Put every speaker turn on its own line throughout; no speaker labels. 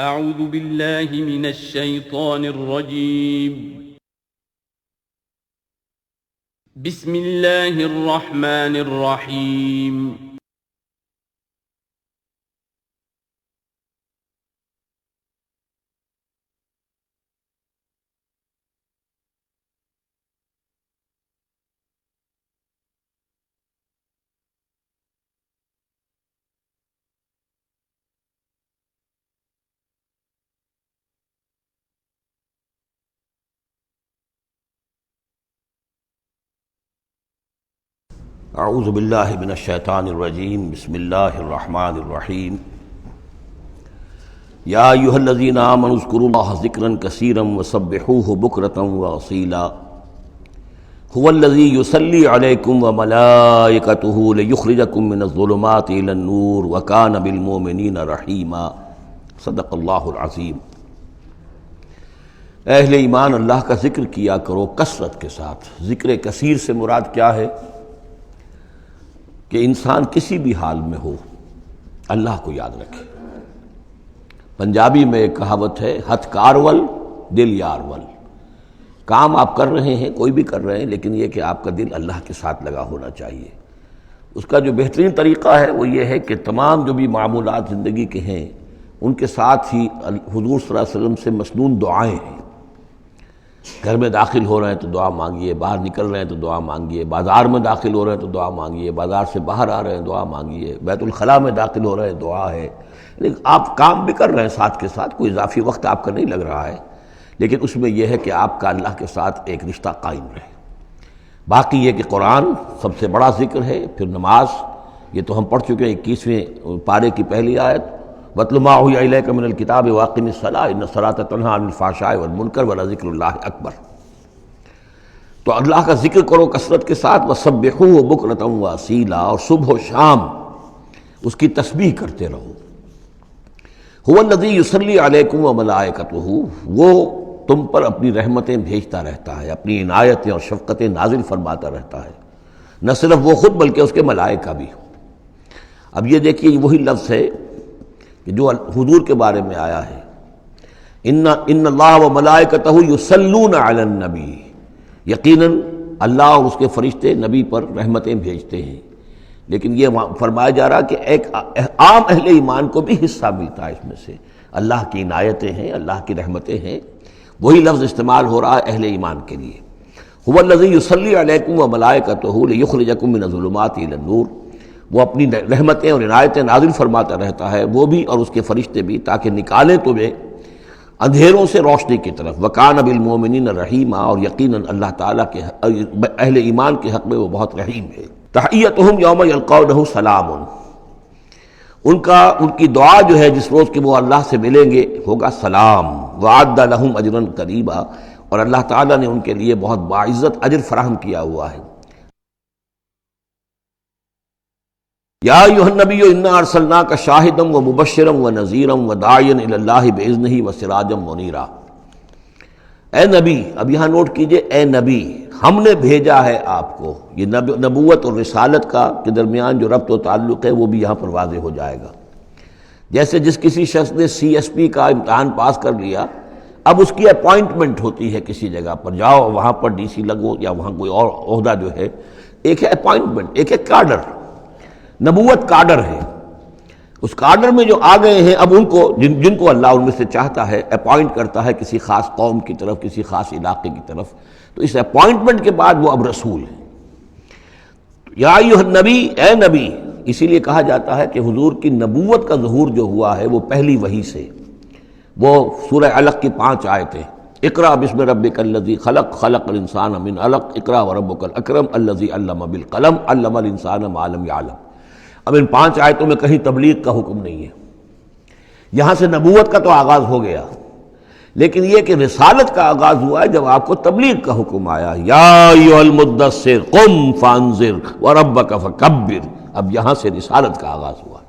اعوذ باللہ من الشیطان الرجیم بسم اللہ الرحمن الرحیم
اعوذ باللہ من الشیطان الرجیم بسم اللہ الرحمن الرحیم یا ایھا الذین آمنوا اذکروا اللہ ذکرا کثیرا وسبحوہ بکرۃ واصیلا هو الذی یصلی علیکم وملائکتہ لیخرجکم من الظلمات الی النور وکان بالمؤمنین رحیما صدق اللہ العظیم۔ اہل ایمان اللہ کا ذکر کیا کرو کثرت کے ساتھ۔ ذکر کثیر سے مراد کیا ہے؟ کہ انسان کسی بھی حال میں ہو اللہ کو یاد رکھے۔ پنجابی میں ایک کہاوت ہے، ہتھ کارول دل یارول۔ کام آپ کر رہے ہیں، کوئی بھی کر رہے ہیں، لیکن یہ کہ آپ کا دل اللہ کے ساتھ لگا ہونا چاہیے۔ اس کا جو بہترین طریقہ ہے وہ یہ ہے کہ تمام جو بھی معمولات زندگی کے ہیں ان کے ساتھ ہی حضور صلی اللہ علیہ وسلم سے مسنون دعائیں ہیں۔ گھر میں داخل ہو رہے ہیں تو دعا مانگیے، باہر نکل رہے ہیں تو دعا مانگیے، بازار میں داخل ہو رہے ہیں تو دعا مانگیے، بازار سے باہر آ رہے ہیں دعا مانگیے، بیت الخلاء میں داخل ہو رہے ہیں دعا ہے۔ لیکن آپ کام بھی کر رہے ہیں ساتھ کے ساتھ، کوئی اضافی وقت آپ کا نہیں لگ رہا ہے، لیکن اس میں یہ ہے کہ آپ کا اللہ کے ساتھ ایک رشتہ قائم رہے۔ باقی یہ کہ قرآن سب سے بڑا ذکر ہے، پھر نماز، یہ تو ہم پڑھ چکے ہیں 21ویں پارے کی پہلی آیت، وَاتْلُ مَا أُوحِيَ إِلَيْكَ مِنَ الْكِتَابِ وَأَقِمِ الصَّلَاةَ إِنَّ الصَّلَاةَ تَنْهَىٰ عَنِ الْفَحْشَاءِ وَالْمُنكَرِ وَلَذِكْرُ اللَّهِ أَكْبَرُ۔ تو اللہ کا ذکر کرو کثرت کے ساتھ، وَسَبِّحُوهُ بُكْرَةً وَأَصِيلًا، اور صبح و شام اس کی تسبیح کرتے رہو۔ هُوَ الَّذِي يُصَلِّي عَلَيْكُمْ وَمَلَائِكَتُهُ، وہ تم پر اپنی رحمتیں بھیجتا رہتا ہے، اپنی عنایتیں اور شفقتیں نازل فرماتا رہتا ہے، نہ صرف وہ خود بلکہ اس کے ملائکہ بھی۔ اب یہ دیکھیے وہی لفظ ہے کہ جو حضور کے بارے میں آیا ہے، ان اللہ و ملائکتہ یصلون علی النبی، یقیناً اللہ اور اس کے فرشتے نبی پر رحمتیں بھیجتے ہیں۔ لیکن یہ فرمایا جا رہا کہ ایک عام اہل ایمان کو بھی حصہ ملتا ہے اس میں سے، اللہ کی عنایتیں ہیں، اللہ کی رحمتیں ہیں۔ وہی لفظ استعمال ہو رہا ہے اہل ایمان کے لیے۔ هو الذی یصلی علیکم وملائکتہ لیخرجکم من الظلمات الی النور، وہ اپنی رحمتیں اور عنایتیں نازل فرماتا رہتا ہے، وہ بھی اور اس کے فرشتے بھی، تاکہ نکالیں تمہیں اندھیروں سے روشنی کی طرف۔ وَكَانَ بِالْمُؤْمِنِينَ رَحِيمًا، اور یقیناً اللہ تعالیٰ کے اہل ایمان کے حق میں وہ بہت رحیم ہے۔ تحیتہم یوم یلقونہ سلام، ان کی دعا جو ہے جس روز کہ وہ اللہ سے ملیں گے ہوگا سلام۔ وَأَعَدَّ لَهُمْ أَجْرًا قَرِيبًا، اور اللہ تعالیٰ نے ان کے لیے بہت باعزت اجر فراہم کیا ہوا ہے۔ یا ایھا النبی انا ارسلناک شاہدا ومبشرا ونذیرا وداعیا الی اللہ باذنہ وسراجا منیرا۔ اے نبی، اب یہاں نوٹ کیجئے، اے نبی، ہم نے بھیجا ہے آپ کو۔ یہ نبوت اور رسالت کا کے درمیان جو ربط و تعلق ہے وہ بھی یہاں پر واضح ہو جائے گا۔ جیسے جس کسی شخص نے CSP کا امتحان پاس کر لیا، اب اس کی اپوائنٹمنٹ ہوتی ہے کسی جگہ پر، جاؤ وہاں پر DC لگو، یا وہاں کوئی اور عہدہ جو ہے، ایک ہے اپوائنٹمنٹ، ایک ہے کاڈر۔ نبوت کاڈر ہے، اس کاڈر میں جو آ گئے ہیں اب ان کو جن کو اللہ ان میں سے چاہتا ہے اپوائنٹ کرتا ہے کسی خاص قوم کی طرف، کسی خاص علاقے کی طرف، تو اس اپوائنٹمنٹ کے بعد وہ اب رسول ہے۔ یا ایھا النبی، اے نبی، اسی لیے کہا جاتا ہے کہ حضور کی نبوت کا ظہور جو ہوا ہے وہ پہلی وحی سے۔ وہ سورہ علق کی 5 آیتیں، اقرأ بسم ربک الذی خلق، خلق الانسان من علق، اقرأ وربک الاکرم الذی علم بالقلم، علم الانسان ما لم یعلم۔ اب ان 5 آیتوں میں کہیں تبلیغ کا حکم نہیں ہے، یہاں سے نبوت کا تو آغاز ہو گیا، لیکن یہ کہ رسالت کا آغاز ہوا ہے جب آپ کو تبلیغ کا حکم آیا، یا ایھا المدثر قم فانذر وربک فکبر۔ اب یہاں سے رسالت کا آغاز ہوا،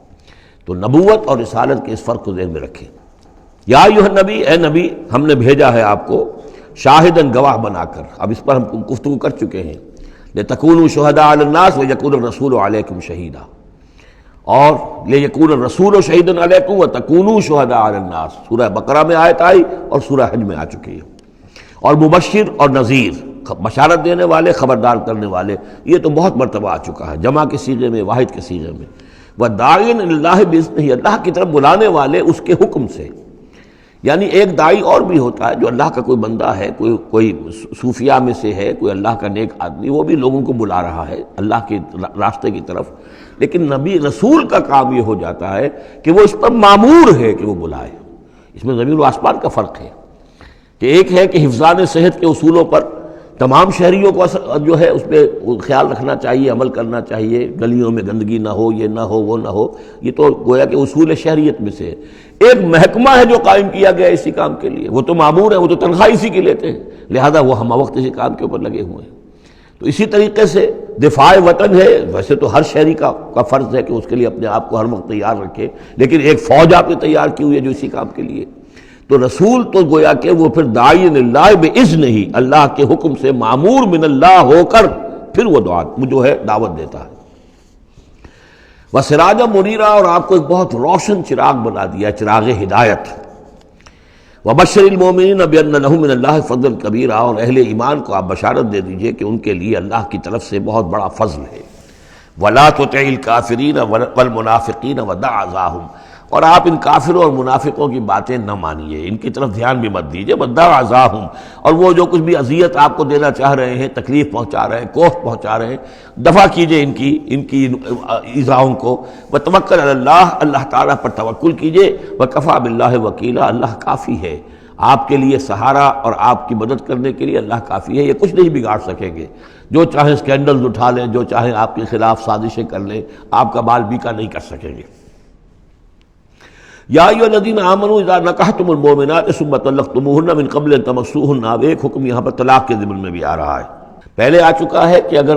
تو نبوت اور رسالت کے اس فرق کو ذہن میں رکھیں۔ یا ایھا النبی، اے نبی، ہم نے بھیجا ہے آپ کو شاہداً، گواہ بنا کر۔ اب اس پر ہم گفتگو کر چکے ہیں، لتکونوا شہداء علی الناس ویکون الرسول علیکم شہیدا۔ اور لیکون الرسول شہیدا علیکم وتکونوا شہداء علی الناس، سورہ بقرہ میں آیت آئی اور سورہ حج میں آ چکی ہے۔ اور مبشر اور نذیر، بشارت دینے والے، خبردار کرنے والے، یہ تو بہت مرتبہ آ چکا ہے، جمع کے صیغے میں، واحد کے صیغے میں۔ وَدَاعِيًا إِلَى اللَّهِ بِإِذْنِهِ، اللہ کی طرف بلانے والے اس کے حکم سے۔ یعنی ایک داعی اور بھی ہوتا ہے جو اللہ کا کوئی بندہ ہے، کوئی صوفیاء میں سے ہے، کوئی اللہ کا نیک آدمی، وہ بھی لوگوں کو بلا رہا ہے اللہ کے راستے کی طرف، لیکن نبی رسول کا کام یہ ہو جاتا ہے کہ وہ اس پر مامور ہے کہ وہ بلائے۔ اس میں زمین و آسمان کا فرق ہے کہ ایک ہے کہ حفظان صحت کے اصولوں پر تمام شہریوں کو جو ہے اس پہ خیال رکھنا چاہیے، عمل کرنا چاہیے، گلیوں میں گندگی نہ ہو، یہ نہ ہو، وہ نہ ہو، یہ تو گویا کہ اصول شہریت میں سے ہے۔ ایک محکمہ ہے جو قائم کیا گیا اسی کام کے لیے، وہ تو مامور ہے، وہ تو تنخواہ اسی کی لیتے ہیں، لہذا وہ ہم وقت اسی کام کے اوپر لگے ہوئے ہیں۔ تو اسی طریقے سے دفاع وطن ہے، ویسے تو ہر شہری کا فرض ہے کہ اس کے لیے اپنے آپ کو ہر وقت تیار رکھے، لیکن ایک فوج آپ نے تیار کی ہوئی ہے جو اسی کام کے لیے۔ تو رسول تو گویا کہ وہ پھر داعی اللہ بِإِذْنِهِ، اللہ کے حکم سے مامور من اللہ ہو کر پھر وہ جو ہے دعوت دیتا ہے۔ وَسِرَاجًا مُنِيرًا، اور آپ کو ایک بہت روشن چراغ بنا دیا، چراغ ہدایت۔ وَبَشِّرِ الْمُؤْمِنِينَ بِأَنَّ لَهُم مِّنَ اللَّهِ فَضْلًا كَبِيرًا، اور اہل ایمان کو آپ بشارت دے دیجئے کہ ان کے لیے اللہ کی طرف سے بہت بڑا فضل ہے۔ وَلَا تُطِعِ الْكَافِرِينَ وَالْمُنَافِقِينَ وَدَعْ أَذَاهُمْ، اور آپ ان کافروں اور منافقوں کی باتیں نہ مانیے، ان کی طرف دھیان بھی مت دیجیے۔ وَدَعْ أَذَاهُمْ، اور وہ جو کچھ بھی اذیت آپ کو دینا چاہ رہے ہیں، تکلیف پہنچا رہے ہیں، کوفت پہنچا رہے ہیں، دفع کیجیے ان کی ایذاؤں کو۔ وَتَوَکَّلْ عَلَى اللَّهِ، اللہ تعالیٰ پر توکل کیجیے۔ وَكَفَىٰ بِاللَّهِ وَكِيلًا، اللہ کافی ہے آپ کے لیے سہارا، اور آپ کی مدد کرنے کے لیے اللہ کافی ہے، یہ کچھ نہیں بگاڑ سکیں گے۔ جو چاہیں اسکینڈلز اٹھا لیں، جو چاہیں آپ کے خلاف سازشیں کر لیں، آپ کا بال بیکا نہیں کر سکیں گے۔ یا ایھا الذین آمنوا اذا نکحتم المؤمنات ثم طلقتموہن من قبل ان تمسوہن، اب ایک حکم یہاں پر طلاق کے ضمن میں بھی آ رہا ہے۔ پہلے آ چکا ہے کہ اگر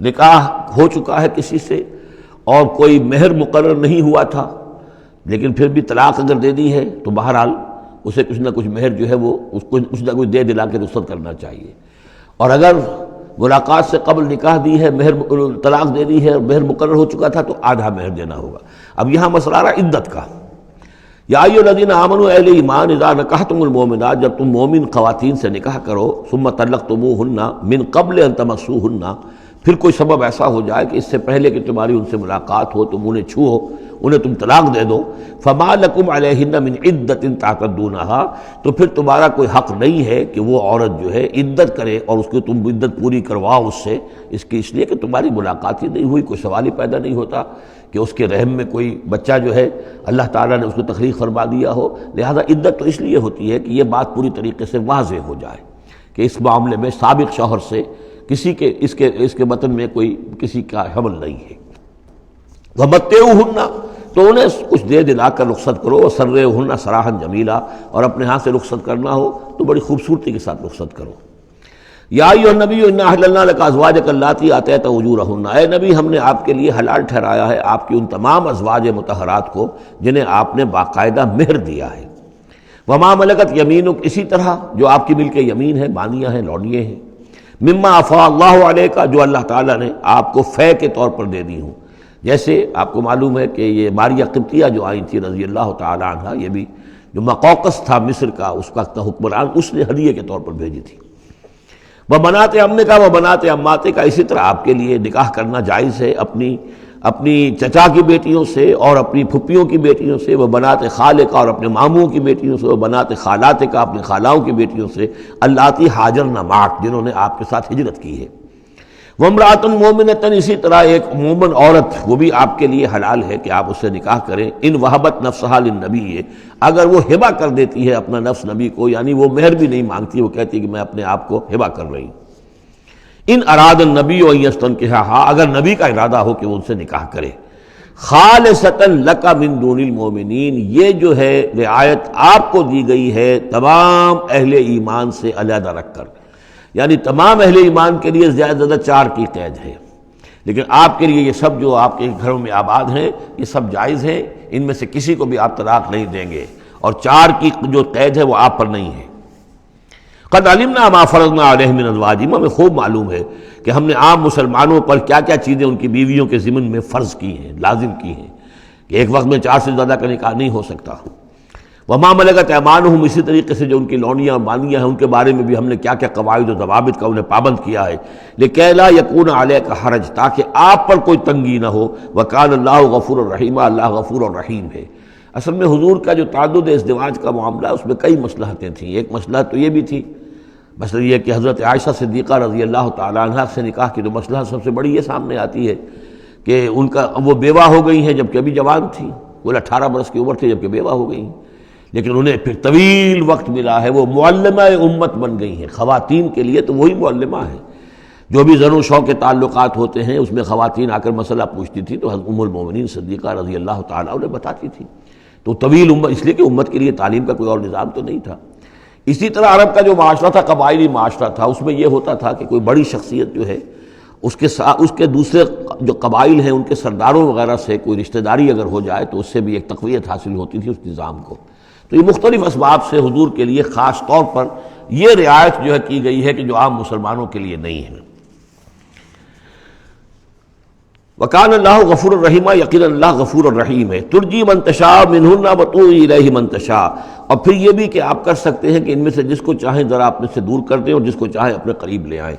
نکاح ہو چکا ہے کسی سے اور کوئی مہر مقرر نہیں ہوا تھا، لیکن پھر بھی طلاق اگر دے دی ہے تو بہرحال اسے کچھ نہ کچھ مہر جو ہے وہ اس کو کچھ نہ کچھ دے دلا کے رخصت کرنا چاہیے۔ اور اگر ملاقات سے قبل نکاح دی ہے، مہر طلاق دے دی ہے اور مہر مقرر ہو چکا تھا تو آدھا مہر دینا ہوگا۔ اب یہاں مسئلہ آ رہا ہے عدت کا۔ یا ایھا الذین آمنوا، اہل ایمان، اذا نکحتم المؤمنات، جب تم مومن خواتین سے نکاح کرو، ثم طلقتموہن من قبل ان تمسوہن، پھر کوئی سبب ایسا ہو جائے کہ اس سے پہلے کہ تمہاری ان سے ملاقات ہو، تم انہیں چھو، انہیں تم طلاق دے دو، فما لکم علیہن من عدۃ تعتدونہا، تو پھر تمہارا کوئی حق نہیں ہے کہ وہ عورت جو ہے عدت کرے اور اس کو تم عدت پوری کرواؤ اس لیے کہ تمہاری ملاقات ہی نہیں ہوئی، کوئی سوال ہی پیدا نہیں ہوتا کہ اس کے رحم میں کوئی بچہ جو ہے اللہ تعالیٰ نے اس کو تخلیق فرما دیا ہو۔ لہذا عدت تو اس لیے ہوتی ہے کہ یہ بات پوری طریقے سے واضح ہو جائے کہ اس معاملے میں سابق شوہر سے کسی کے اس کے وطن میں کوئی کسی کا حمل نہیں ہے۔ وَمَتِّعُوهُنَّ، تو انہیں کچھ دے دلا کر رخصت کرو، وَسَرِّحُوهُنَّ سَرَاحًا جَمِيلًا، اور اپنے ہاں سے رخصت کرنا ہو تو بڑی خوبصورتی کے ساتھ رخصت کرو۔ یا ایھا النبی انا احللنا لک ازواجک اللاتی آتیت اجورہن، اے نبی ہم نے آپ کے لیے حلال ٹھہرایا ہے آپ کی ان تمام ازواج مطہرات کو جنہیں آپ نے باقاعدہ مہر دیا ہے۔ وما ملکت یمینک، اسی طرح جو آپ کی ملک یمین ہے، بانیاں ہیں، لونڈیے ہیں۔ مما افاء اللہ علیک، جو اللہ تعالیٰ نے آپ کو فے کے طور پر دے دی ہوں، جیسے آپ کو معلوم ہے کہ یہ ماریہ قبطیہ جو آئی تھی رضی اللہ تعالیٰ عنہ، یہ بھی جو مقوقس تھا مصر کا اس وقت کا حکمران، اس نے ہدیے کے طور پر بھیجی تھی۔ وہ بنات عمے کا، وہ بنات عماتے کا، اسی طرح آپ کے لیے نکاح کرنا جائز ہے اپنی چچا کی بیٹیوں سے اور اپنی پھپھیوں کی بیٹیوں سے، وہ بنات خالے کا اور اپنے ماموں کی بیٹیوں سے، وہ بنات خالات کا، اپنی خالاؤں کی بیٹیوں سے، اللاتی ہاجرن معک، جنہوں نے آپ کے ساتھ ہجرت کی ہے۔ وامرأۃ مومنۃ، اسی طرح ایک مومن عورت وہ بھی آپ کے لیے حلال ہے کہ آپ اس سے نکاح کریں۔ ان وہبت نفسہا للنبی، اگر وہ ہبہ کر دیتی ہے اپنا نفس نبی کو، یعنی وہ مہر بھی نہیں مانگتی، وہ کہتی کہ میں اپنے آپ کو ہبہ کر رہی ہوں۔ ان اراد النبی ان یستنکحھا، اگر نبی کا ارادہ ہو کہ وہ ان سے نکاح کرے۔ خالصۃ لک من دون المؤمنین، یہ جو ہے رعایت آپ کو دی گئی ہے تمام اہل ایمان سے علیحدہ رکھ کر، یعنی تمام اہل ایمان کے لیے زیادہ زیادہ 4 کی قید ہے، لیکن آپ کے لیے یہ سب جو آپ کے گھروں میں آباد ہیں یہ سب جائز ہیں، ان میں سے کسی کو بھی آپ طلاق نہیں دیں گے، اور 4 کی جو قید ہے وہ آپ پر نہیں ہے۔ قد علمنا ما فرضنا علیہم من ازواجہم، ہمیں خوب معلوم ہے کہ ہم نے عام مسلمانوں پر کیا کیا چیزیں ان کی بیویوں کے ضمن میں فرض کی ہیں، لازم کی ہیں۔ کہ ایک وقت میں 4 سے زیادہ کا نکاح نہیں ہو سکتا۔ وما ملکت ایمانہم، اسی طریقے سے جو ان کی لونیاں اور مانیاں ہیں ان کے بارے میں بھی ہم نے کیا کیا قواعد و ضوابط کا انہیں پابند کیا ہے، لکہ لا یکون علیک حرج، تاکہ آپ پر کوئی تنگی نہ ہو، وکان اللہ غفور الرحیم، اللہ غفور الرحیم ہے۔ اصل میں حضور کا جو تعدد ازدواج کا معاملہ اس میں کئی مصلحتیں تھیں۔ ایک مصلحت تو یہ بھی تھی، مثلا یہ کہ حضرت عائشہ صدیقہ رضی اللہ تعالی عنہ سے نکاح کی تو مصلحت سب سے بڑی یہ سامنے آتی ہے کہ ان کا وہ بیوہ ہو گئی ہیں جبکہ ابھی جوان تھی، وہ 18 برس کی عمر تھی جبکہ بیوہ ہو گئی ہیں، لیکن انہیں پھر طویل وقت ملا ہے، وہ معلمہ امت بن گئی ہیں۔ خواتین کے لیے تو وہی معلمہ ہیں، جو بھی زن و شو کے تعلقات ہوتے ہیں اس میں خواتین آ کر مسئلہ پوچھتی تھی تو ام المومنین صدیقہ رضی اللہ تعالیٰ انہیں بتاتی تھی۔ تو طویل امت، اس لیے کہ امت کے لیے تعلیم کا کوئی اور نظام تو نہیں تھا۔ اسی طرح عرب کا جو معاشرہ تھا قبائلی معاشرہ تھا، اس میں یہ ہوتا تھا کہ کوئی بڑی شخصیت جو ہے اس کے دوسرے جو قبائل ہیں ان کے سرداروں وغیرہ سے کوئی رشتہ داری اگر ہو جائے تو اس سے بھی ایک تقویت حاصل ہوتی تھی اس نظام کو۔ تو یہ مختلف اسباب سے حضور کے لیے خاص طور پر یہ رعایت جو ہے کی گئی ہے کہ جو عام مسلمانوں کے لیے نہیں ہے۔ وکان اللہ غفور الرحیم، یقینا اللہ غفور الرحیم ہے۔ ترجی من تشاء منہن وتؤوی الیہ من تشاء، اور پھر یہ بھی کہ آپ کر سکتے ہیں کہ ان میں سے جس کو چاہیں ذرا اپنے سے دور کر دیں اور جس کو چاہیں اپنے قریب لے آئیں۔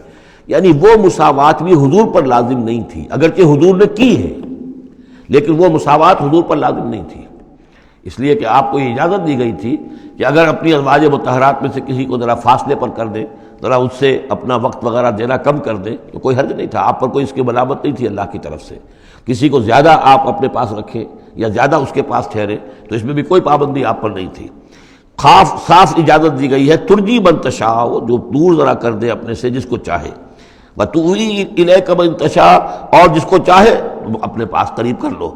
یعنی وہ مساوات بھی حضور پر لازم نہیں تھی، اگرچہ حضور نے کی ہے لیکن وہ مساوات حضور پر لازم نہیں تھی، اس لیے کہ آپ کو یہ اجازت دی گئی تھی کہ اگر اپنی ازواج مطہرات میں سے کسی کو ذرا فاصلے پر کر دیں، ذرا اس سے اپنا وقت وغیرہ دینا کم کر دیں تو کوئی حرج نہیں تھا، آپ پر کوئی اس کی ملامت نہیں تھی اللہ کی طرف سے۔ کسی کو زیادہ آپ اپنے پاس رکھیں یا زیادہ اس کے پاس ٹھہرے تو اس میں بھی کوئی پابندی آپ پر نہیں تھی۔ صاف اجازت دی گئی ہے، ترجی من تشاء، جو دور ذرا کر دے اپنے سے جس کو چاہے، وتؤوی الیک من تشاء، اور جس کو چاہے اپنے پاس قریب کر لو،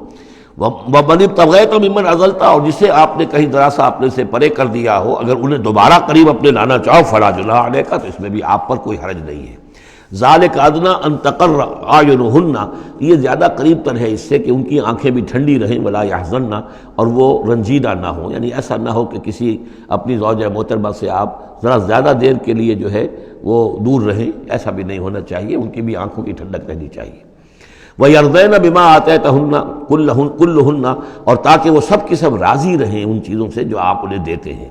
ومن ابتغیت ممن عزلت، اور جسے آپ نے کہیں ذرا سا اپنے سے پرے کر دیا ہو اگر انہیں دوبارہ قریب اپنے لانا چاہو فلا جناح علیک، تو اس میں بھی آپ پر کوئی حرج نہیں ہے۔ ذالک ادنیٰ ان تقر اعینہن، یہ زیادہ قریب تر ہے اس سے کہ ان کی آنکھیں بھی ٹھنڈی رہیں، ولا یحزن، اور وہ رنجیدہ نہ ہوں، یعنی ایسا نہ ہو کہ کسی اپنی زوجہ محترمہ سے آپ ذرا زیادہ دیر کے لیے جو ہے وہ دور رہیں، ایسا بھی نہیں ہونا چاہیے، ان کی بھی آنکھوں کی ٹھنڈک رہنی چاہیے۔ وَيَرْضَيْنَ بِمَا آتَيْتَهُنَّ كُلَّهُنَّ، اور تاکہ وہ سب کی سب راضی رہیں ان چیزوں سے جو آپ انہیں دیتے ہیں۔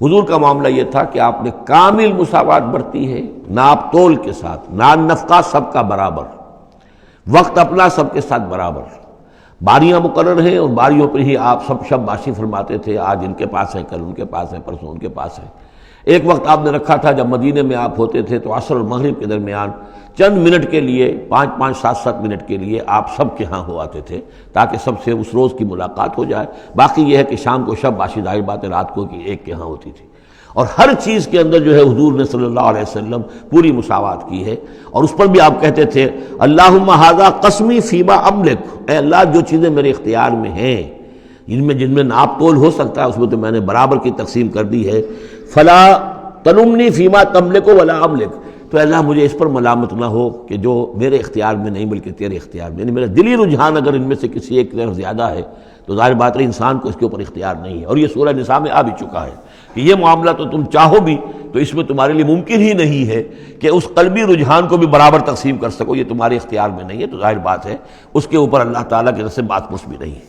حضور کا معاملہ یہ تھا کہ آپ نے کامل مساوات برتی ہے، ناپ تول کے ساتھ، نان نفقہ سب کا برابر، وقت اپنا سب کے ساتھ برابر، باریاں مقرر ہیں اور باریوں پر ہی آپ سب شب باشی فرماتے تھے، آج ان کے پاس ہے، کل ان کے پاس ہے، پرسوں ان کے پاس ہے۔ ایک وقت آپ نے رکھا تھا جب مدینے میں آپ ہوتے تھے تو عصر اور مغرب کے درمیان چند منٹ کے لیے، 5 7 منٹ کے لیے آپ سب کے ہاں ہو آتے تھے تاکہ سب سے اس روز کی ملاقات ہو جائے۔ باقی یہ ہے کہ شام کو شب باشی، ظاہر بات ہے رات کو کہ ایک کے ہاں ہوتی تھی، اور ہر چیز کے اندر جو ہے حضور نے صلی اللہ علیہ وسلم پوری مساوات کی ہے۔ اور اس پر بھی آپ کہتے تھے اللہم ھذا قسمی فیما املک، اے اللہ جو چیزیں میرے اختیار میں ہیں، جن میں ناپ تول ہو سکتا ہے اس میں تو میں نے برابر کی تقسیم کر دی ہے، فلا تلمنی فیما تملک ولا املک، تو اللہ مجھے اس پر ملامت نہ ہو کہ جو میرے اختیار میں نہیں بلکہ تیرے اختیار میں، یعنی میرا دلی رجحان اگر ان میں سے کسی ایک طرف زیادہ ہے تو ظاہر بات ہے انسان کو اس کے اوپر اختیار نہیں ہے، اور یہ سورہ نساء میں آ بھی چکا ہے کہ یہ معاملہ تو تم چاہو بھی تو اس میں تمہارے لیے ممکن ہی نہیں ہے کہ اس قلبی رجحان کو بھی برابر تقسیم کر سکو، یہ تمہارے اختیار میں نہیں ہے، تو ظاحر بات ہے اس کے اوپر اللہ تعالیٰ کی طرف سے بات پرس بھی نہیں ہے۔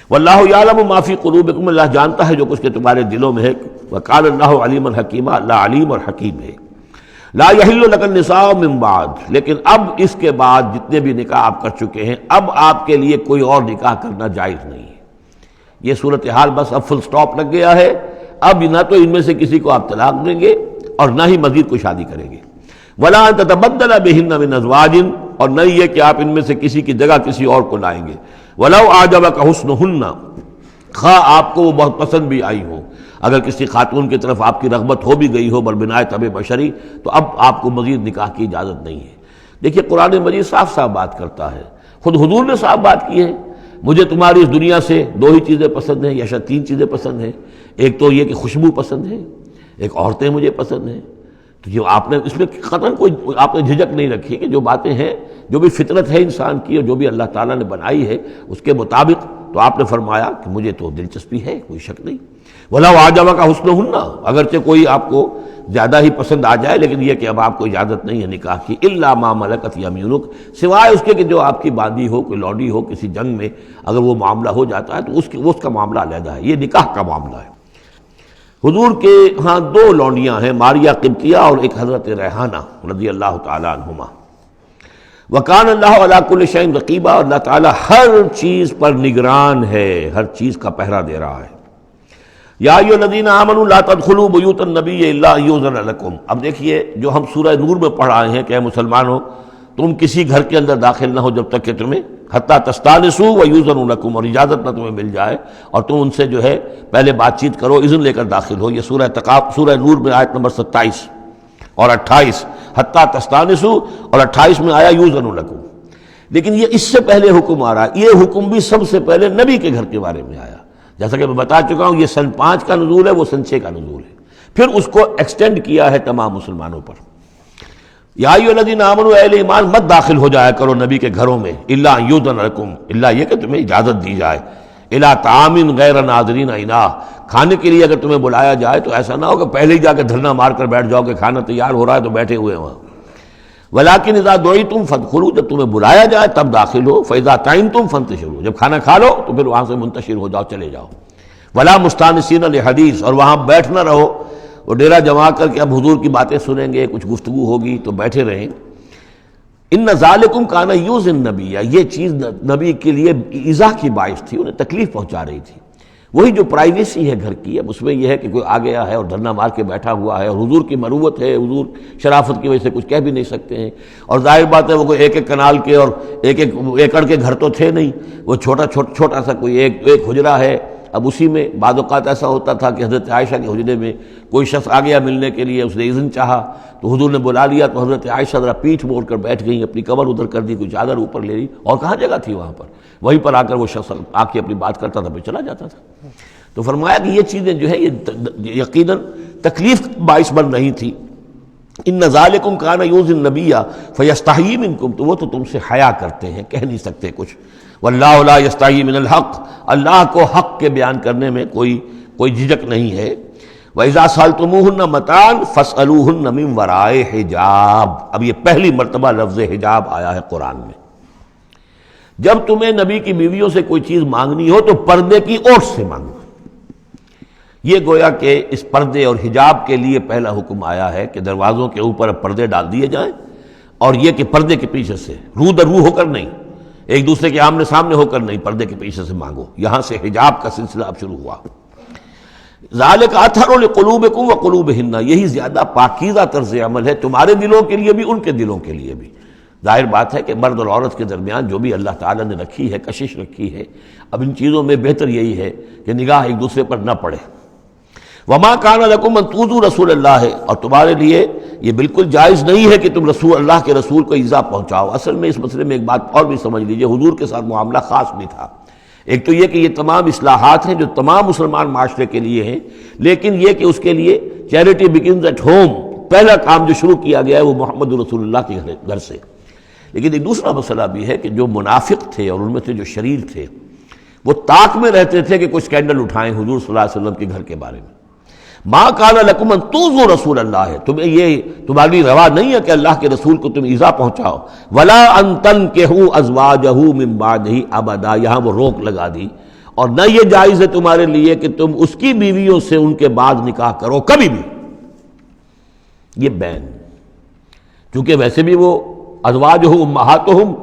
واللہ یعلم ما فی قلوبکم، اللہ جانتا ہے جو کچھ کہ تمہارے دلوں میں ہے، وقال اللہ علیما حکیما، اللہ علیم اور حکیم ہے۔ لا یحل لک النساء من بعد، لیکن اب اس کے بعد جتنے بھی نکاح آپ کر چکے ہیں اب آپ کے لیے کوئی اور نکاح کرنا جائز نہیں ہے۔ یہ صورتحال بس اب فل سٹاپ لگ گیا ہے، اب نہ تو ان میں سے کسی کو آپ طلاق دیں گے اور نہ ہی مزید کوئی شادی کریں گے۔ ولا ان تتبدل بہن من ازواج، اور نہ یہ کہ آپ ان میں سے کسی کی جگہ کسی اور کو لائیں گے۔ ولو اعجبک حسنہن، خواہ آپ کو وہ بہت پسند بھی آئی ہو، اگر کسی خاتون کی طرف آپ کی رغبت ہو بھی گئی ہو بربنائے طبع بشری، تو اب آپ کو مزید نکاح کی اجازت نہیں ہے۔ دیکھیے قرآن مجید صاف صاف بات کرتا ہے، خود حضور نے صاف بات کی ہے، مجھے تمہاری اس دنیا سے 2 ہی چیزیں پسند ہیں یا شاید 3 چیزیں پسند ہیں، ایک تو یہ کہ خوشبو پسند ہے، ایک عورتیں مجھے پسند ہیں۔ تو جو آپ نے اس میں قطعاً کوئی آپ نے جھجک نہیں رکھی کہ جو باتیں ہیں، جو بھی فطرت ہے انسان کی اور جو بھی اللہ تعالیٰ نے بنائی ہے اس کے مطابق تو آپ نے فرمایا کہ مجھے تو دلچسپی ہے، کوئی شک نہیں. وَلَوْ أَعْجَبَكَ حُسْنُهُنَّ، اگرچہ کوئی آپ کو زیادہ ہی پسند آ جائے، لیکن یہ کہ اب آپ کو اجازت نہیں ہے نکاح کی. إِلَّا مَا مَلَكَتْ يَمِينُكَ، سوائے اس کے کہ جو آپ کی باندھی ہو، کوئی لونڈی ہو، کسی جنگ میں اگر وہ معاملہ ہو جاتا ہے تو اس کا معاملہ علیحدہ ہے، یہ نکاح کا معاملہ ہے. حضور کے ہاں دو لونڈیاں ہیں، ماریہ قبطیہ اور ایک حضرت ریحانہ رضی اللہ تعالیٰ عنہما. وَكَانَ اللَّهُ عَلَىٰ كُلِّ شَيْءٍ رَقِيبًا، اور اللہ تعالیٰ ہر چیز پر نگران ہے، ہر چیز کا پہرا دے رہا ہے. یا ایھا الذین آمنوا لا تدخلوا بیوت النبی الا ان یؤذن لکم. اب دیکھیے جو ہم سورہ نور میں پڑھ آئے ہیں کہ اے مسلمانوں تم کسی گھر کے اندر داخل نہ ہو جب تک کہ تمہیں حتیٰ تستانسوا ویؤذن لکم، اور اجازت نہ تمہیں مل جائے اور تم ان سے جو ہے پہلے بات چیت کرو، اذن لے کر داخل ہو. یہ سورہ نور میں آیت نمبر 27 اور 28، حتیٰ تستانسوا، اور 28 میں آیا یؤذن لکم. لیکن یہ اس سے پہلے حکم آ رہا ہے، یہ حکم بھی سب سے پہلے نبی کے گھر کے بارے میں آیا. جیسا کہ میں بتا چکا ہوں یہ سن 5 کا نزول ہے، وہ سن 6 کا نزول ہے. پھر اس کو ایکسٹینڈ کیا ہے تمام مسلمانوں پر. یا ایھا الذین آمنوا، اہل ایمان مت داخل ہو جایا کرو نبی کے گھروں میں، الا ان یؤذن لکم، الا یہ کہ تمہیں اجازت دی جائے، الی طعام غیر ناظرین اناہ، کھانے کے لیے اگر تمہیں بلایا جائے تو ایسا نہ ہو کہ پہلے ہی جا کے دھرنا مار کر بیٹھ جاؤ کہ کھانا تیار ہو رہا ہے تو بیٹھے ہوئے وہاں. ولیکن اذا دعیتم فادخلوا، جب تمہیں بلایا جائے تب داخل ہو. فاذا طعمتم فانتشروا، جب کھانا کھا لو تو پھر وہاں سے منتشر ہو جاؤ، چلے جاؤ. ولا مستانسین لحدیث، اور وہاں بیٹھ نہ رہو وہ ڈیرا جما کر کے اب حضور کی باتیں سنیں گے، کچھ گفتگو ہوگی تو بیٹھے رہیں. ان ذالکم کان یؤذی النبی، یہ چیز نبی کے لیے ایذا کی باعث تھی، انہیں تکلیف پہنچا رہی تھی. وہی جو پرائیویسی ہے گھر کی، اب اس میں یہ ہے کہ کوئی آ گیا ہے اور دھرنا مار کے بیٹھا ہوا ہے، اور حضور کی مروت ہے، حضور شرافت کی وجہ سے کچھ کہہ بھی نہیں سکتے ہیں. اور ظاہر بات ہے وہ کوئی ایک کنال کے اور ایک ایکڑ کے گھر تو تھے نہیں، وہ چھوٹا سا کوئی ایک حجرہ ہے. اب اسی میں بعض اوقات ایسا ہوتا تھا کہ حضرت عائشہ کے حجرے میں کوئی شخص آ گیا ملنے کے لیے، اس نے اذن چاہا تو حضور نے بلا لیا تو حضرت عائشہ ذرا پیٹھ موڑ کر بیٹھ گئی، اپنی کمر ادھر کر دی، کوئی چادر اوپر لے لی، اور کہاں جگہ تھی وہاں پر. وہیں پر آ کر وہ شخص آ کے اپنی بات کرتا تھا، پھر چلا جاتا تھا. تو فرمایا کہ یہ چیزیں جو ہے یہ یقیناً تکلیف باعث بن رہی تھی. ان ذالکم کان یؤذی النبی فیستحیی منکم، تو وہ تو تم سے حیا کرتے ہیں، کہہ نہیں سکتے کچھ. واللہ لا یستحیی من الحق، اللہ کو حق کے بیان کرنے میں کوئی جھجک نہیں ہے. وَإِذَا سَأَلْتُمُوهُنَّ مَتَاعًا فَاسْأَلُوهُنَّ مِنْ وَرَاءِ حِجَاب. اب یہ پہلی مرتبہ لفظ حجاب آیا ہے قرآن میں. جب تمہیں نبی کی بیویوں سے کوئی چیز مانگنی ہو تو پردے کی اوٹ سے مانگو. یہ گویا کہ اس پردے اور حجاب کے لیے پہلا حکم آیا ہے کہ دروازوں کے اوپر پردے ڈال دیے جائیں، اور یہ کہ پردے کے پیچھے سے رو در رو ہو کر نہیں، ایک دوسرے کے آمنے سامنے ہو کر نہیں، پردے کے پیچھے سے مانگو. یہاں سے حجاب کا سلسلہ اب شروع ہوا. ذالک اطہر لقلوبکم وقلوبہن، یہی زیادہ پاکیزہ طرز عمل ہے تمہارے دلوں کے لیے بھی، ان کے دلوں کے لیے بھی. ظاہر بات ہے کہ مرد اور عورت کے درمیان جو بھی اللہ تعالیٰ نے رکھی ہے، کشش رکھی ہے، اب ان چیزوں میں بہتر یہی ہے کہ نگاہ ایک دوسرے پر نہ پڑے. وما کان لکم ان تؤذوا رسول اللہ، اور تمہارے لیے یہ بالکل جائز نہیں ہے کہ تم اللہ کے رسول کو ایذا پہنچاؤ. اصل میں اس مسئلے میں ایک بات اور بھی سمجھ لیجئے، حضور کے ساتھ معاملہ خاص بھی تھا. ایک تو یہ کہ یہ تمام اصلاحات ہیں جو تمام مسلمان معاشرے کے لیے ہیں، لیکن یہ کہ اس کے لیے چیریٹی بگنز ایٹ ہوم، پہلا کام جو شروع کیا گیا ہے وہ محمد رسول اللہ کے گھر سے. لیکن ایک دوسرا مسئلہ بھی ہے کہ جو منافق تھے اور ان میں سے جو شریر تھے وہ طاق میں رہتے تھے کہ کوئی اسکینڈل اٹھائیں حضور صلی اللہ علیہ وسلم کے گھر کے بارے میں. ما کان لکم ان تؤذوا رسول اللہ، تمہیں یہ تمہارے لیے روا نہیں ہے کہ اللہ کے رسول کو تم ایذا پہنچاؤ. ولا ان تنکحوا ازواجہ من بعدہ ابدا، یہاں وہ روک لگا دی. اور نہ یہ جائز ہے تمہارے لیے کہ تم اس کی بیویوں سے ان کے بعد نکاح کرو کبھی بھی. یہ بین، چونکہ ویسے بھی وہ ازواجہ امہاتہم،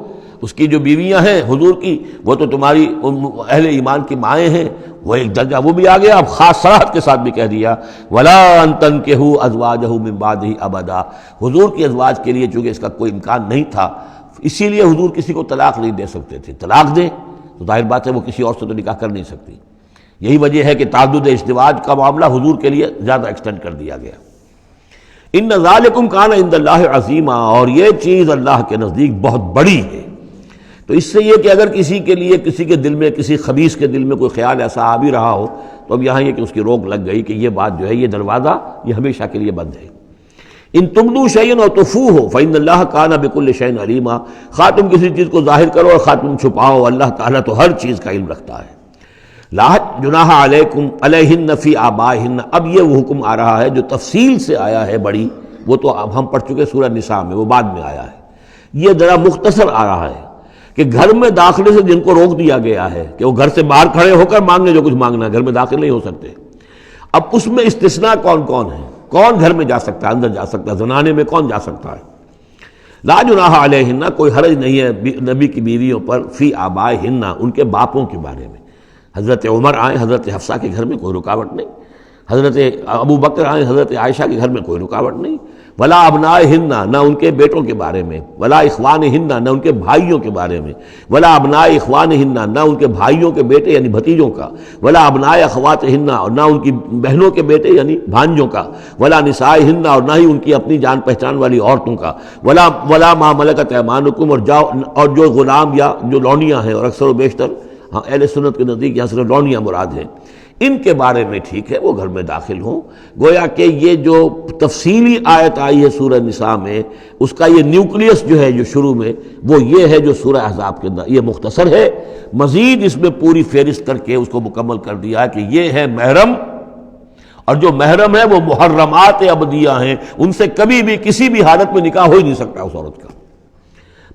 اس کی جو بیویاں ہیں حضور کی وہ تو تمہاری اہل ایمان کی مائیں ہیں، وہ ایک درجہ وہ بھی آ گیا. اب خاص صراحت کے ساتھ بھی کہہ دیا ولا ان تنکحوا ازواجہ من بعدہ ابدا. حضور کی ازواج کے لیے چونکہ اس کا کوئی امکان نہیں تھا، اسی لیے حضور کسی کو طلاق نہیں دے سکتے تھے. طلاق دیں تو ظاہر بات ہے وہ کسی اور سے تو نکاح کر نہیں سکتی. یہی وجہ ہے کہ تعدد ازدواج کا معاملہ حضور کے لیے زیادہ ایکسٹینڈ کر دیا گیا. ان ذالکم کان عند اللہ عظیما، اور یہ چیز اللہ کے نزدیک بہت بڑی ہے. تو اس سے یہ کہ اگر کسی کے لیے کسی کے دل میں، کسی خبیث کے دل میں کوئی خیال ایسا آ بھی رہا ہو تو اب یہاں یہ کہ اس کی روک لگ گئی کہ یہ بات جو ہے، یہ دروازہ یہ ہمیشہ کے لیے بند ہے. ان تبدوا شیئا او تخفوہ فإن اللہ کان بکل شیء علیما، خواہ تم کسی چیز کو ظاہر کرو اور خواہ تم چھپاؤ، اللہ تعالیٰ تو ہر چیز کا علم رکھتا ہے. لا جناح علیکم علیہن فی آبائہن، اب یہ وہ حکم آ رہا ہے جو تفصیل سے آیا ہے بڑی، وہ تو اب ہم پڑھ چکے سورہ نساء میں، وہ بعد میں آیا ہے، یہ ذرا مختصر آ رہا ہے کہ گھر میں داخلے سے جن کو روک دیا گیا ہے کہ وہ گھر سے باہر کھڑے ہو کر مانگنے جو کچھ مانگنا ہے، گھر میں داخل نہیں ہو سکتے، اب اس میں استثناء کون کون ہے، کون گھر میں جا سکتا ہے، اندر جا سکتا ہے، زنانے میں کون جا سکتا ہے؟ لا جناح علیہن، کوئی حرج نہیں ہے نبی کی بیویوں پر، فی آبائہن، ان کے باپوں کے بارے میں، حضرت عمر آئیں حضرت حفصہ کے گھر میں کوئی رکاوٹ نہیں، حضرت ابو بکر آئیں حضرت عائشہ کے گھر میں کوئی رکاوٹ نہیں، ولا ابنائہن، نہ ان کے بیٹوں کے بارے میں، ولا اخوانہن، نہ ان کے بھائیوں کے بارے میں، ولا ابناء اخوانہن، نہ ان کے بھائیوں کے بیٹے یعنی بھتیجوں کا، ولا ابناء اخواتہن، اور نہ ان کی بہنوں کے بیٹے یعنی بھانجوں کا، ولا نسائہن، اور نہ ہی ان کی اپنی جان پہچان والی عورتوں کا، ولا ما ملکت ایمانکم، اور جو غلام یا جو لونیاں ہیں، اور اکثر و بیشتر ہاں اہل سنت کے نزدیک یہاں صرف لونیاں مراد ہیں، ان کے بارے میں ٹھیک ہے وہ گھر میں داخل ہوں۔ گویا کہ یہ جو تفصیلی آیت آئی ہے سورہ نساء میں، اس کا یہ نیوکلیس جو ہے جو شروع میں، وہ یہ ہے جو سورہ احزاب کے اندر، یہ مختصر ہے، مزید اس میں پوری فہرست کر کے اس کو مکمل کر دیا ہے کہ یہ ہے محرم، اور جو محرم ہے وہ محرمات ابدیہ ہیں، ان سے کبھی بھی کسی بھی حالت میں نکاح ہو ہی نہیں سکتا اس عورت کا۔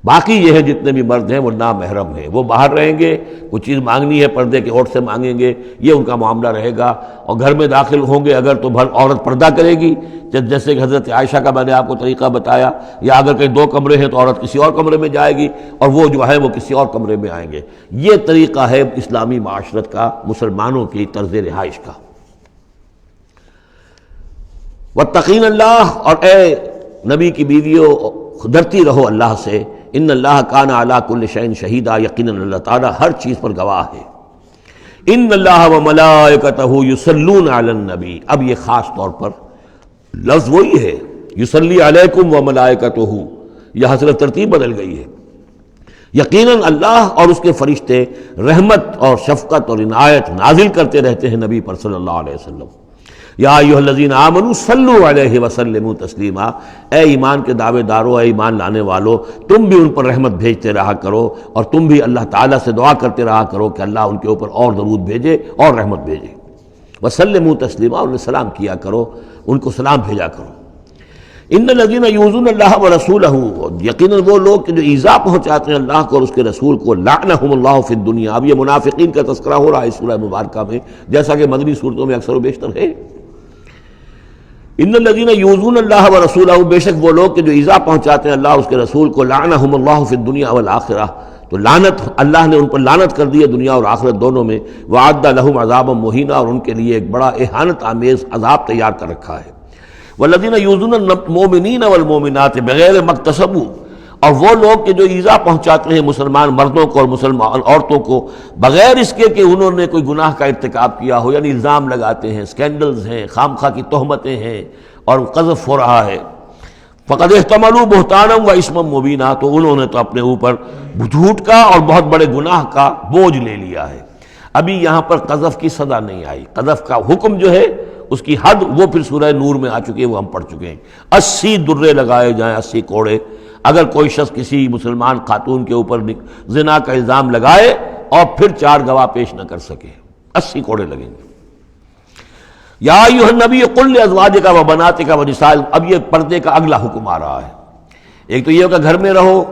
باقی یہ ہے جتنے بھی مرد ہیں وہ نامحرم ہیں، وہ باہر رہیں گے، کچھ چیز مانگنی ہے پردے کے اوٹ سے مانگیں گے، یہ ان کا معاملہ رہے گا، اور گھر میں داخل ہوں گے اگر تو عورت پردہ کرے گی، جیسے کہ حضرت عائشہ کا میں نے آپ کو طریقہ بتایا، یا اگر کہیں 2 کمرے ہیں تو عورت کسی اور کمرے میں جائے گی اور وہ جو ہے وہ کسی اور کمرے میں آئیں گے۔ یہ طریقہ ہے اسلامی معاشرت کا، مسلمانوں کی طرز رہائش کا۔ واتقین اللہ، اور اے نبی کی بیویوں ڈرتی رہو اللہ سے، ان اللہ کان علی کل شیء شہیدا، یقیناً اللہ تعالیٰ ہر چیز پر گواہ ہے۔ ان اللہ وملائکتہ یصلون علی النبی، اب یہ خاص طور پر لفظ وہی ہے، یصلی علیکم وملائکتہ، یہاں صرف ترتیب بدل گئی ہے۔ یقیناً اللہ اور اس کے فرشتے رحمت اور شفقت اور عنایت نازل کرتے رہتے ہیں نبی پر صلی اللہ علیہ وسلم۔ یا ایھا الذین آمنوا صلوا علیہ وسلموا تسلیما، اے ایمان کے دعوے دارو، اے ایمان لانے والو، تم بھی ان پر رحمت بھیجتے رہا کرو، اور تم بھی اللہ تعالیٰ سے دعا کرتے رہا کرو کہ اللہ ان کے اوپر اور درود بھیجے اور رحمت بھیجے۔ وسلموا تسلیما، انہیں سلام کیا کرو، ان کو سلام بھیجا کرو۔ ان الذین یؤذون اللہ ورسولہ، یقیناً وہ لوگ کہ جو ایذا پہنچاتے ہیں اللہ کو اور اس کے رسول کو، لعنہم اللہ فی الدنیا، اب یہ منافقین کا تذکرہ ہو رہا ہے اس سورہ مبارکہ میں، جیسا کہ مدنی صورتوں میں اکثر و بیشتر ہے۔ ان الذین یؤذون اللہ ورسولہ، بے شک وہ لوگ کہ جو ایذا پہنچاتے ہیں اللہ اور اس کے رسول کو، لعنہم اللہ فی الدنیا والآخرہ، تو لعنت اللہ نے ان پر لعنت کر دی ہے دنیا اور آخرت دونوں میں، وعد لہم عذابا مہینا، اور ان کے لیے ایک بڑا اہانت آمیز عذاب تیار کر رکھا ہے۔ والذین یؤذون المؤمنین والمؤمنات بغیر ما اکتسبوا، اور وہ لوگ کہ جو ایذا پہنچاتے ہیں مسلمان مردوں کو اور مسلمان عورتوں کو بغیر اس کے کہ انہوں نے کوئی گناہ کا ارتکاب کیا ہو، یعنی الزام لگاتے ہیں، سکینڈلز ہیں، خام خواہ کی تہمتیں ہیں اور قذف ہو رہا ہے، فقد احتملوا بہتانا و اسما مبینا، تو انہوں نے تو اپنے اوپر جھوٹ کا اور بہت بڑے گناہ کا بوجھ لے لیا ہے۔ ابھی یہاں پر قذف کی سزا نہیں آئی، قذف کا حکم جو ہے اس کی حد وہ پھر سورہ نور میں آ چکی ہے، وہ ہم پڑھ چکے ہیں، 80 درے لگائے جائیں، 80 کوڑے، اگر کوئی شخص کسی مسلمان خاتون کے اوپر زنا کا الزام لگائے اور پھر 4 گواہ پیش نہ کر سکے، 80 کوڑے لگیں گے۔ یا ایھا النبی قل لازواجک وبناتک ونساء، اب یہ پردے کا اگلا حکم آ رہا ہے۔ ایک تو یہ کہ گھر میں رہو،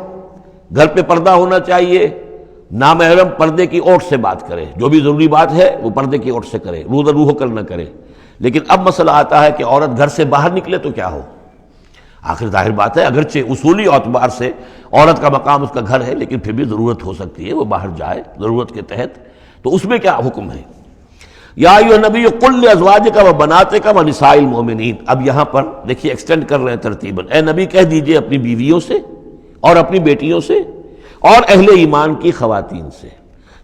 گھر پہ پردہ ہونا چاہیے، نامحرم پردے کی اوٹ سے بات کرے، جو بھی ضروری بات ہے وہ پردے کی اوٹ سے کرے، روح ہو کر نہ کرے۔ لیکن اب مسئلہ آتا ہے کہ عورت گھر سے باہر نکلے تو کیا ہو؟ آخر ظاہر بات ہے اگرچہ اصولی اعتبار سے عورت کا مقام اس کا گھر ہے، لیکن پھر بھی ضرورت ہو سکتی ہے وہ باہر جائے ضرورت کے تحت، تو اس میں کیا حکم ہے؟ یا ایھا النبی قل لازواجک وبناتک ونساء المؤمنین، اب یہاں پر دیکھیے ایکسٹینڈ کر رہے ہیں ترتیباً، اے نبی کہہ دیجئے اپنی بیویوں سے اور اپنی بیٹیوں سے اور اہل ایمان کی خواتین سے۔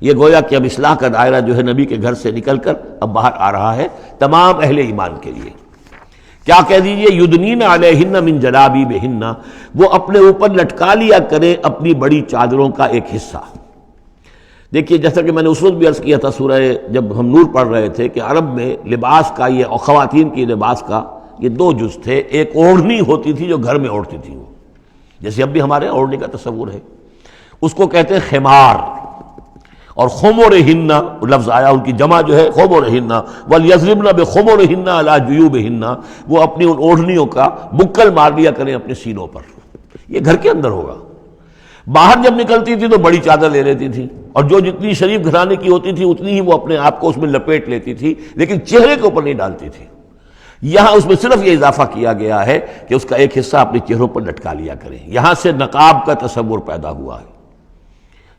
یہ گویا کہ اب اصلاح کا دائرہ جو ہے نبی کے گھر سے نکل کر اب باہر آ رہا ہے تمام اہل ایمان کے لیے۔ کیا کہہ دیجئے؟ یدنین علیہن من جلابیبہن، وہ اپنے اوپر لٹکا لیا کریں اپنی بڑی چادروں کا ایک حصہ۔ دیکھیے جیسا کہ میں نے اس وقت بھی عرض کیا تھا سورہ جب ہم نور پڑھ رہے تھے کہ عرب میں لباس کا یہ اور خواتین کی لباس کا یہ 2 جز تھے، ایک اوڑھنی ہوتی تھی جو گھر میں اوڑھتی تھی، وہ جیسے اب بھی ہمارے اوڑھنی کا تصور ہے، اس کو کہتے ہیں خمار، اور خمرہن لفظ آیا ان کی جمع جو ہے خمرہن، ولیضربن بخمرہن علی جیوبہن، وہ اپنی ان اوڑھنیوں کا بکل مار لیا کریں اپنے سینوں پر. یہ گھر کے اندر ہوگا. باہر جب نکلتی تھی تو بڑی چادر لے لیتی تھی، اور جو جتنی شریف گھرانے کی ہوتی تھی اتنی ہی وہ اپنے آپ کو اس میں لپیٹ لیتی تھی، لیکن چہرے کے اوپر نہیں ڈالتی تھی. یہاں اس میں صرف یہ اضافہ کیا گیا ہے کہ اس کا ایک حصہ اپنے چہروں پر لٹکا لیا کریں. یہاں سے نقاب کا تصور پیدا ہوا ہے،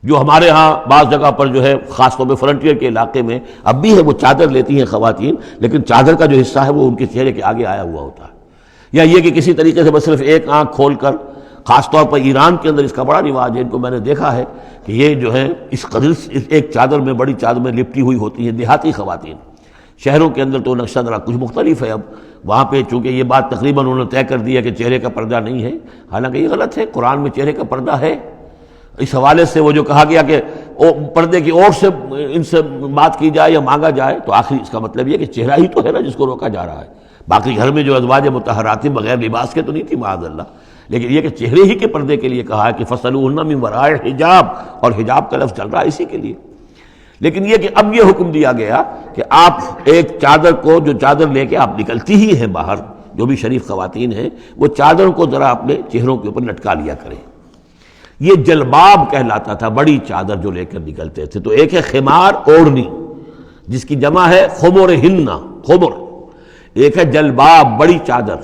جو ہمارے ہاں بعض جگہ پر جو ہے خاص طور پہ فرنٹیئر کے علاقے میں اب بھی ہے، وہ چادر لیتی ہیں خواتین، لیکن چادر کا جو حصہ ہے وہ ان کے چہرے کے آگے آیا ہوا ہوتا ہے. یا یہ کہ کسی طریقے سے بس صرف ایک آنکھ کھول کر، خاص طور پر ایران کے اندر اس کا بڑا رواج ہے، ان کو میں نے دیکھا ہے کہ یہ جو ہے اس قدر ایک چادر میں، بڑی چادر میں لپٹی ہوئی ہوتی ہیں دیہاتی خواتین. شہروں کے اندر تو نقشہ ذرا کچھ مختلف ہے. اب وہاں پہ چونکہ یہ بات تقریباً انہوں نے طے کر دی ہے کہ چہرے کا پردہ نہیں ہے، حالانکہ یہ غلط ہے. قرآن میں چہرے کا پردہ ہے. اس حوالے سے وہ جو کہا گیا کہ پردے کی اوٹ سے ان سے بات کی جائے یا مانگا جائے، تو آخری اس کا مطلب یہ کہ چہرہ ہی تو ہے نا جس کو روکا جا رہا ہے. باقی گھر میں جو ازواج مطہرات بغیر لباس کے تو نہیں تھی معاذ اللہ، لیکن یہ کہ چہرے ہی کے پردے کے لیے کہا ہے کہ فَصَلُوهُنَّ مِن وَرَاءِ حجاب، اور حجاب کا لفظ چل رہا ہے اسی کے لیے. لیکن یہ کہ اب یہ حکم دیا گیا کہ آپ ایک چادر کو، جو چادر لے کے آپ نکلتی ہی ہیں باہر، جو بھی شریف خواتین ہیں، وہ چادر کو ذرا اپنے چہروں کے اوپر لٹکا لیا کریں. یہ جلباب کہلاتا تھا، بڑی چادر جو لے کر نکلتے تھے. تو ایک ہے خمار، اوڑھنی، جس کی جمع ہے خمرہن، خمر. ایک ہے جلباب، بڑی چادر،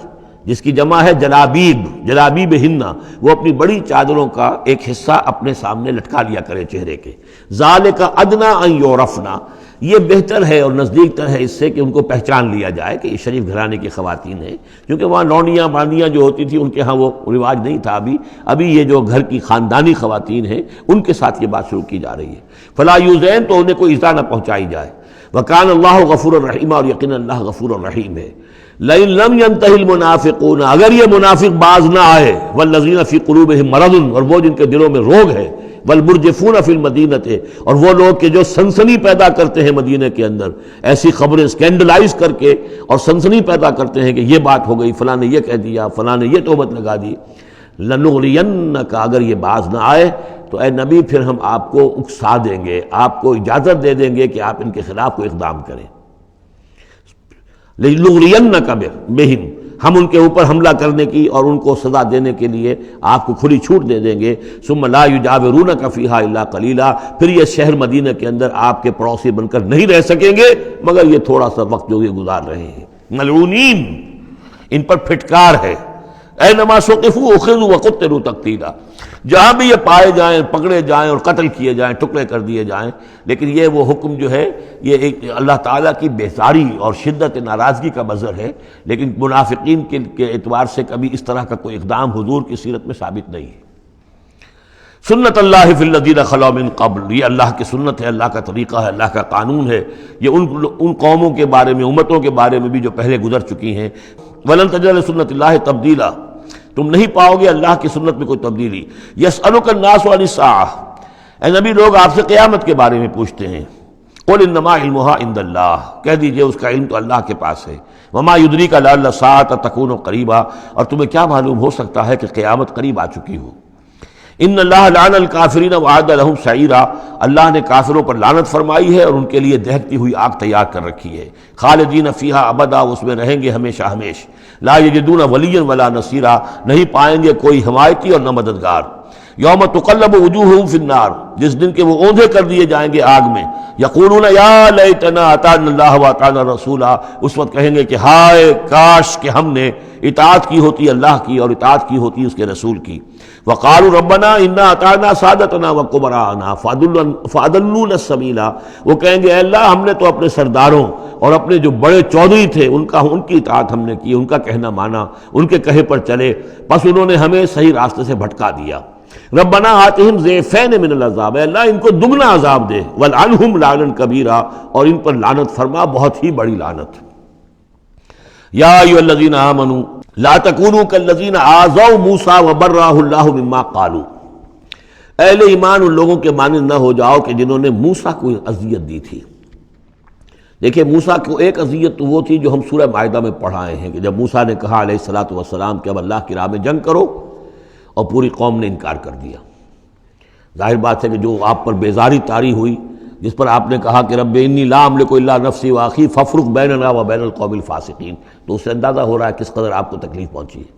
جس کی جمع ہے جلابیب، جلابیبہن. وہ اپنی بڑی چادروں کا ایک حصہ اپنے سامنے لٹکا لیا کرے چہرے کے. ذالک ادنی ان یعرفنا، یہ بہتر ہے اور نزدیک تر ہے اس سے کہ ان کو پہچان لیا جائے کہ یہ شریف گھرانے کی خواتین ہیں. کیونکہ وہاں لونڈیاں باندیاں جو ہوتی تھیں ان کے ہاں وہ رواج نہیں تھا. ابھی یہ جو گھر کی خاندانی خواتین ہیں ان کے ساتھ یہ بات شروع کی جا رہی ہے. فلا یؤذین، تو انہیں کوئی ایذا نہ پہنچائی جائے. وکان اللہ غفور الرحیم، اور یقینا اللہ غفور الرحیم ہے. لئن لم ينتهِ المنافقون، اگر یہ منافق باز نہ آئے، والذین فی قلوبہم مرض، اور وہ جن کے دلوں میں روگ ہے، والمرجفون فی المدینہ، اور وہ لوگ کہ جو سنسنی پیدا کرتے ہیں مدینے کے اندر، ایسی خبریں اسکینڈلائز کر کے اور سنسنی پیدا کرتے ہیں کہ یہ بات ہو گئی، فلاں نے یہ کہہ دیا، فلاں نے یہ تہمت لگا دی. لنغرینک، اگر یہ باز نہ آئے تو اے نبی پھر ہم آپ کو اکسا دیں گے، آپ کو اجازت دے دیں گے کہ آپ ان کے خلاف کوئی اقدام کریں. لنغرینک بہم، ہم ان کے اوپر حملہ کرنے کی اور ان کو سزا دینے کے لیے آپ کو کھلی چھوٹ دے دیں گے. ثم لا یجاورونک فیہا الا قلیلا، پھر یہ شہر مدینہ کے اندر آپ کے پڑوسی بن کر نہیں رہ سکیں گے مگر یہ تھوڑا سا وقت جو یہ گزار رہے ہیں. ملعونین، ان پر پھٹکار ہے. اینما ثقفوا اخذوا وقتلوا تقتیلا، جہاں بھی یہ پائے جائیں، پکڑے جائیں اور قتل کیے جائیں، ٹکڑے کر دیے جائیں. لیکن یہ وہ حکم جو ہے یہ ایک اللہ تعالیٰ کی بیزاری اور شدت ناراضگی کا مظہر ہے. لیکن منافقین کے اعتبار سے کبھی اس طرح کا کوئی اقدام حضور کی سیرت میں ثابت نہیں ہے. سنت اللہ فی الذین خلوا من قبل، یہ اللہ کی سنت ہے، اللہ کا طریقہ ہے، اللہ کا قانون ہے. یہ ان قوموں کے بارے میں، امتوں کے بارے میں بھی جو پہلے گزر چکی ہیں. وَلَن تَجِدَ لِسُنَّتِ اللَّهِ تَبْدِيلًا، تم نہیں پاؤ گے اللہ کی سنت میں کوئی تبدیلی. یسألک الناس عن الساعة، اے نبی لوگ آپ سے قیامت کے بارے میں پوچھتے ہیں. قل انما علمها عند اللہ، کہہ دیجئے اس کا علم تو اللہ کے پاس ہے. وما یدریک لعل الساعة تکون قریبا، اور تمہیں کیا معلوم ہو سکتا ہے کہ قیامت قریب آ چکی ہو. ان اللہ لعن الکافرین وعد لهم سعیرا، اللہ نے کافروں پر لعنت فرمائی ہے اور ان کے لیے دہکتی ہوئی آگ تیار کر رکھی ہے. خالدین فیہا ابدا، اس میں رہیں گے ہمیشہ ہمیش. لا یجدون ولیا ولا نصیرا، نہیں پائیں گے کوئی حمایتی اور نہ مددگار. یوم تقلب وجوہہم فی النار، جس دن کے وہ اوندھے کر دیے جائیں گے آگ میں. یقولون یا لیتنا اطعنا اللہ واطعنا رسولا، اس وقت کہیں گے کہ ہائے کاش کہ ہم نے اطاعت کی ہوتی اللہ کی اور اطاعت کی ہوتی اس کے رسول کی. وقالوا ربنا انا اطعنا سادتنا وکبراءنا فاضلونا السبیل، وہ کہیں گے اے اللہ ہم نے تو اپنے سرداروں اور اپنے جو بڑے چودھری تھے ان کی اطاعت ہم نے کی، ان کا کہنا مانا، ان کے کہے پر چلے، بس انہوں نے ہمیں صحیح راستے سے بھٹکا دیا. ربنا آتہم ضعفین من العذاب، اے اللہ ان کو دگنا عذاب دے. ولعنہم لعنا کبیرا، اور ان پر لعنت فرما بہت ہی بڑی لعنت. یا ایھا الذین آمنوا لا تکونوا کالذین آذوا موسیٰ وبرأہ اللہ مما قالوا، اہل ایمان ان لوگوں کے مانند نہ ہو جاؤ کہ جنہوں نے موسیٰ کو اذیت دی تھی. دیکھیں موسیٰ کو ایک اذیت تو وہ تھی جو ہم سورہ مائدہ میں پڑھائے ہیں کہ جب موسیٰ نے کہا علیہ الصلوۃ والسلام کہ اب اللہ کی راہ میں جنگ کرو، اور پوری قوم نے انکار کر دیا. ظاہر بات ہے کہ جو آپ پر بیزاری طاری ہوئی جس پر آپ نے کہا کہ رب انی لا املک الا نفسی واخی فافرق بیننا و بین القوم الفاسقین، تو اس سے اندازہ ہو رہا ہے کس قدر آپ کو تکلیف پہنچی ہے۔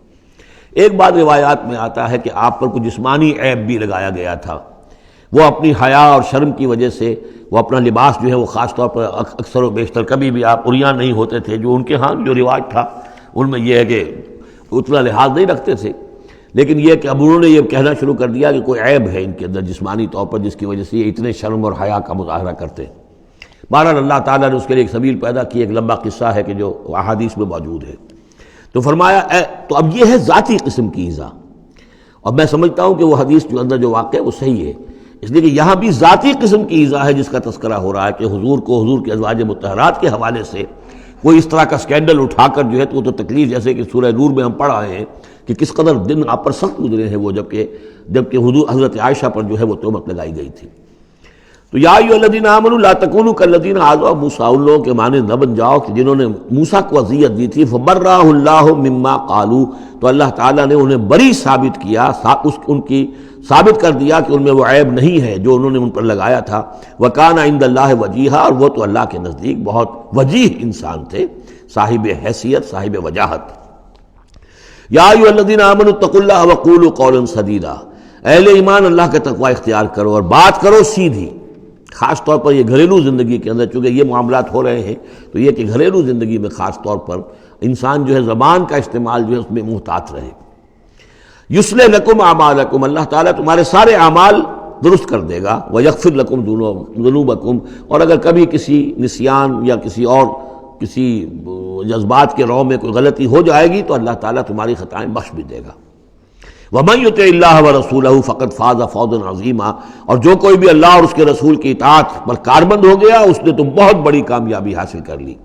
ایک بات روایات میں آتا ہے کہ آپ پر کچھ جسمانی عیب بھی لگایا گیا تھا، وہ اپنی حیا اور شرم کی وجہ سے وہ اپنا لباس جو ہے وہ خاص طور پر اکثر و بیشتر کبھی بھی آپ عریان نہیں ہوتے تھے، جو ان کے ہاں جو رواج تھا ان میں یہ ہے کہ اتنا لحاظ نہیں رکھتے تھے، لیکن یہ کہ اب انہوں نے یہ کہنا شروع کر دیا کہ کوئی عیب ہے ان کے اندر جسمانی طور پر جس کی وجہ سے یہ اتنے شرم اور حیا کا مظاہرہ کرتے ہیں۔ بہرحال اللہ تعالیٰ نے اس کے لیے ایک سبیل پیدا کی، ایک لمبا قصہ ہے کہ جو احادیث میں موجود ہے۔ تو فرمایا تو اب یہ ہے ذاتی قسم کی ایذا، اور میں سمجھتا ہوں کہ وہ حدیث جو اندر جو واقع ہے وہ صحیح ہے، اس لیے کہ یہاں بھی ذاتی قسم کی ایذا ہے جس کا تذکرہ ہو رہا ہے کہ حضور کو حضور کے ازواج مطہرات کے حوالے سے کوئی اس طرح کا سکینڈل اٹھا کر جو ہے تو تکلیف، جیسے کہ سورہ نور میں ہم پڑھ آئے ہیں کہ کس قدر دن آپ پر سخت گزرے ہیں وہ، جبکہ حضور حضرت عائشہ پر جو ہے وہ تہمت لگائی گئی تھی۔ تو یا ایھا الذین آمنوا لا تکونوا کالذین آذوا موسیٰ، ان لوگوں کے معنی نہ بن جاؤ کہ جنہوں نے موسیٰ کو اذیت دی تھی، فبرأہ اللہ مما قالوا، تو اللہ تعالیٰ نے انہیں بری ثابت کیا، ان کی ثابت کر دیا کہ ان میں وہ عیب نہیں ہے جو انہوں نے ان پر لگایا تھا۔ وکان عند اللہ وجیہا، اور وہ تو اللہ کے نزدیک بہت وجیح انسان تھے، صاحب حیثیت، صاحب وجاہت۔ یا ایھا الذین آمنوا اتقوا اللہ وقولوا قولا سدیدا، اہل ایمان اللہ کا تقوی اختیار کرو اور بات کرو سیدھی، خاص طور پر یہ گھریلو زندگی کے اندر چونکہ یہ معاملات ہو رہے ہیں تو یہ کہ گھریلو زندگی میں خاص طور پر انسان جو ہے زبان کا استعمال جو ہے اس میں محتاط رہے۔ یصلح لکم اعمالکم، اللہ تعالیٰ تمہارے سارے اعمال درست کر دے گا، ویغفر لکم ذنوبکم، اور اگر کبھی کسی نسیان یا کسی جذبات کے رو میں کوئی غلطی ہو جائے گی تو اللہ تعالیٰ تمہاری خطائیں بخش بھی دے گا۔ وَمَن يُطِعِ اللَّهَ وَرَسُولَهُ فَقَدْ فَازَ فَوْزًا عَظِيمًا، اور جو کوئی بھی اللہ اور اس کے رسول کی اطاعت پر کاربند ہو گیا اس نے تو بہت بڑی کامیابی حاصل کر لی۔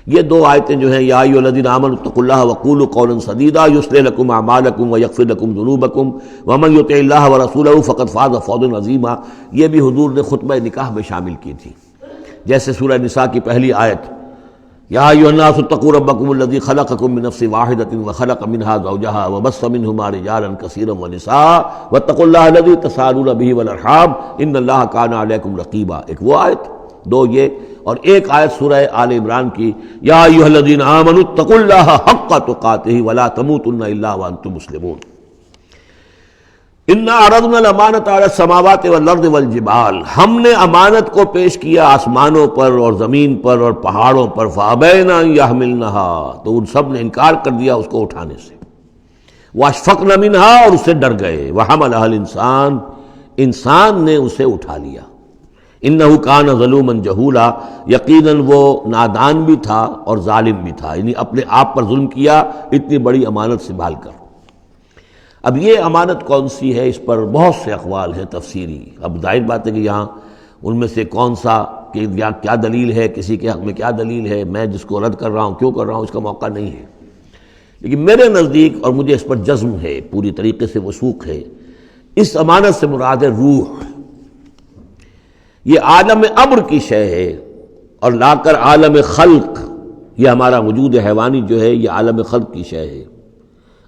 یہ دو آیتیں جو ہیں، یا ایھا الذین آمنوا اتقوا اللہ وقولوا قولا سدیدا یصلح لکم اعمالکم ویغفر لکم ذنوبکم ومن یطع اللہ ورسولہ فقد فاز فوزا عظیما، یہ بھی حضور نے خطبہ نکاح میں شامل کی تھی، جیسے سورہ نساء کی پہلی آیت، یا ایھا الناس اتقوا ربکم الذی خلقکم من نفس واحدۃ وخلق منها زوجها وبث منہما رجالا کثیرا ونساء واتقوا اللہ الذی تساءلون به والارحام ان اللہ کان علیکم رقیبا، ایک وہ آیت، دو یہ، اور ایک آیت سورہ آل عمران کی، یا ایھا الذین آمنوا اتقوا اللہ حق تقاتہ ولا تموتن الا وانتم مسلمون۔ انا عرضنا الامانۃ علی السماوات والارض والجبال، ہم نے امانت کو پیش کیا آسمانوں پر اور زمین پر اور پہاڑوں پر، فابین ان یحملنها، تو ان سب نے انکار کر دیا اس کو اٹھانے سے، واشفقن منها، اور اس سے ڈر گئے، وحملها الانسان، انسان نے اسے اٹھا لیا، انہ کان ظلوما جہولا، یقیناً وہ نادان بھی تھا اور ظالم بھی تھا، یعنی اپنے آپ پر ظلم کیا اتنی بڑی امانت سنبھال کر۔ اب یہ امانت کون سی ہے، اس پر بہت سے اقوال ہیں تفسیری، اب ظاہر بات ہے کہ یہاں ان میں سے کون سا کہ کیا دلیل ہے، کسی کے حق میں کیا دلیل ہے، میں جس کو رد کر رہا ہوں کیوں کر رہا ہوں اس کا موقع نہیں ہے، لیکن میرے نزدیک اور مجھے اس پر جزم ہے، پوری طریقے سے وثوق ہے، اس امانت سے مراد ہے روح، یہ عالم امر کی شے ہے، اور لا کر عالم خلق، یہ ہمارا وجود حیوانی جو ہے یہ عالم خلق کی شے ہے،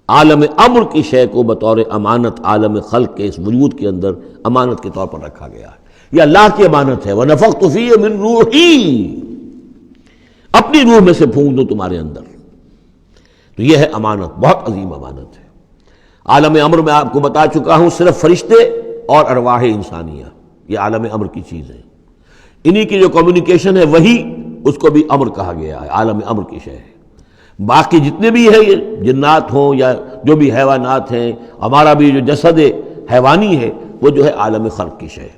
عالم امر کی شے کو بطور امانت عالم خلق کے اس وجود کے اندر امانت کے طور پر رکھا گیا ہے، یہ اللہ کی امانت ہے، وَنَفَخْتُ فِيهِ مِن رُوحِي، اپنی روح میں سے پھونک دو تمہارے اندر، تو یہ ہے امانت، بہت عظیم امانت ہے۔ عالم امر میں آپ کو بتا چکا ہوں صرف فرشتے اور ارواح انسانیہ، یہ عالم امر کی چیز ہے، انہی کی جو کمیونیکیشن ہے وہی اس کو بھی امر کہا گیا ہے، عالم امر کی شے ہے۔ باقی جتنے بھی ہیں یہ جنات ہوں یا جو بھی حیوانات ہیں، ہمارا بھی جو جسد حیوانی ہے وہ جو ہے عالم خلق کی شے ہے،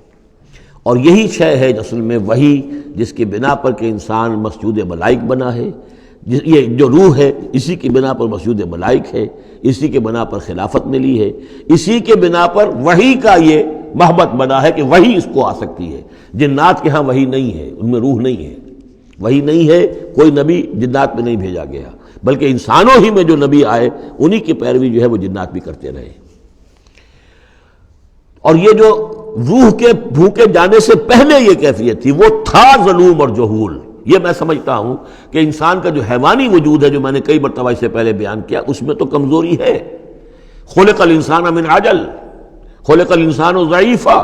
اور یہی شے ہے اصل میں وہی جس کی بنا پر کہ انسان مسجود ملائک بنا ہے، یہ جو روح ہے اسی کی بنا پر مسجود ملائک ہے، اسی کے بنا پر خلافت ملی ہے، اسی کے بنا پر وحی کا یہ محبت بنا ہے کہ وحی اس کو آ سکتی ہے، جنات کے ہاں وحی نہیں ہے، ان میں روح نہیں ہے، وحی نہیں ہے، کوئی نبی جنات میں نہیں بھیجا گیا، بلکہ انسانوں ہی میں جو نبی آئے انہی کی پیروی جو ہے وہ جنات بھی کرتے رہے۔ اور یہ جو روح کے بھوکے جانے سے پہلے یہ کیفیت تھی، وہ تھا ظلوم اور جہول، یہ میں سمجھتا ہوں کہ انسان کا جو حیوانی وجود ہے جو میں نے کئی مرتبہ اس سے پہلے بیان کیا، اس میں تو کمزوری ہے، خلق الانسان من عجل، خلق الانسان ضعیفا،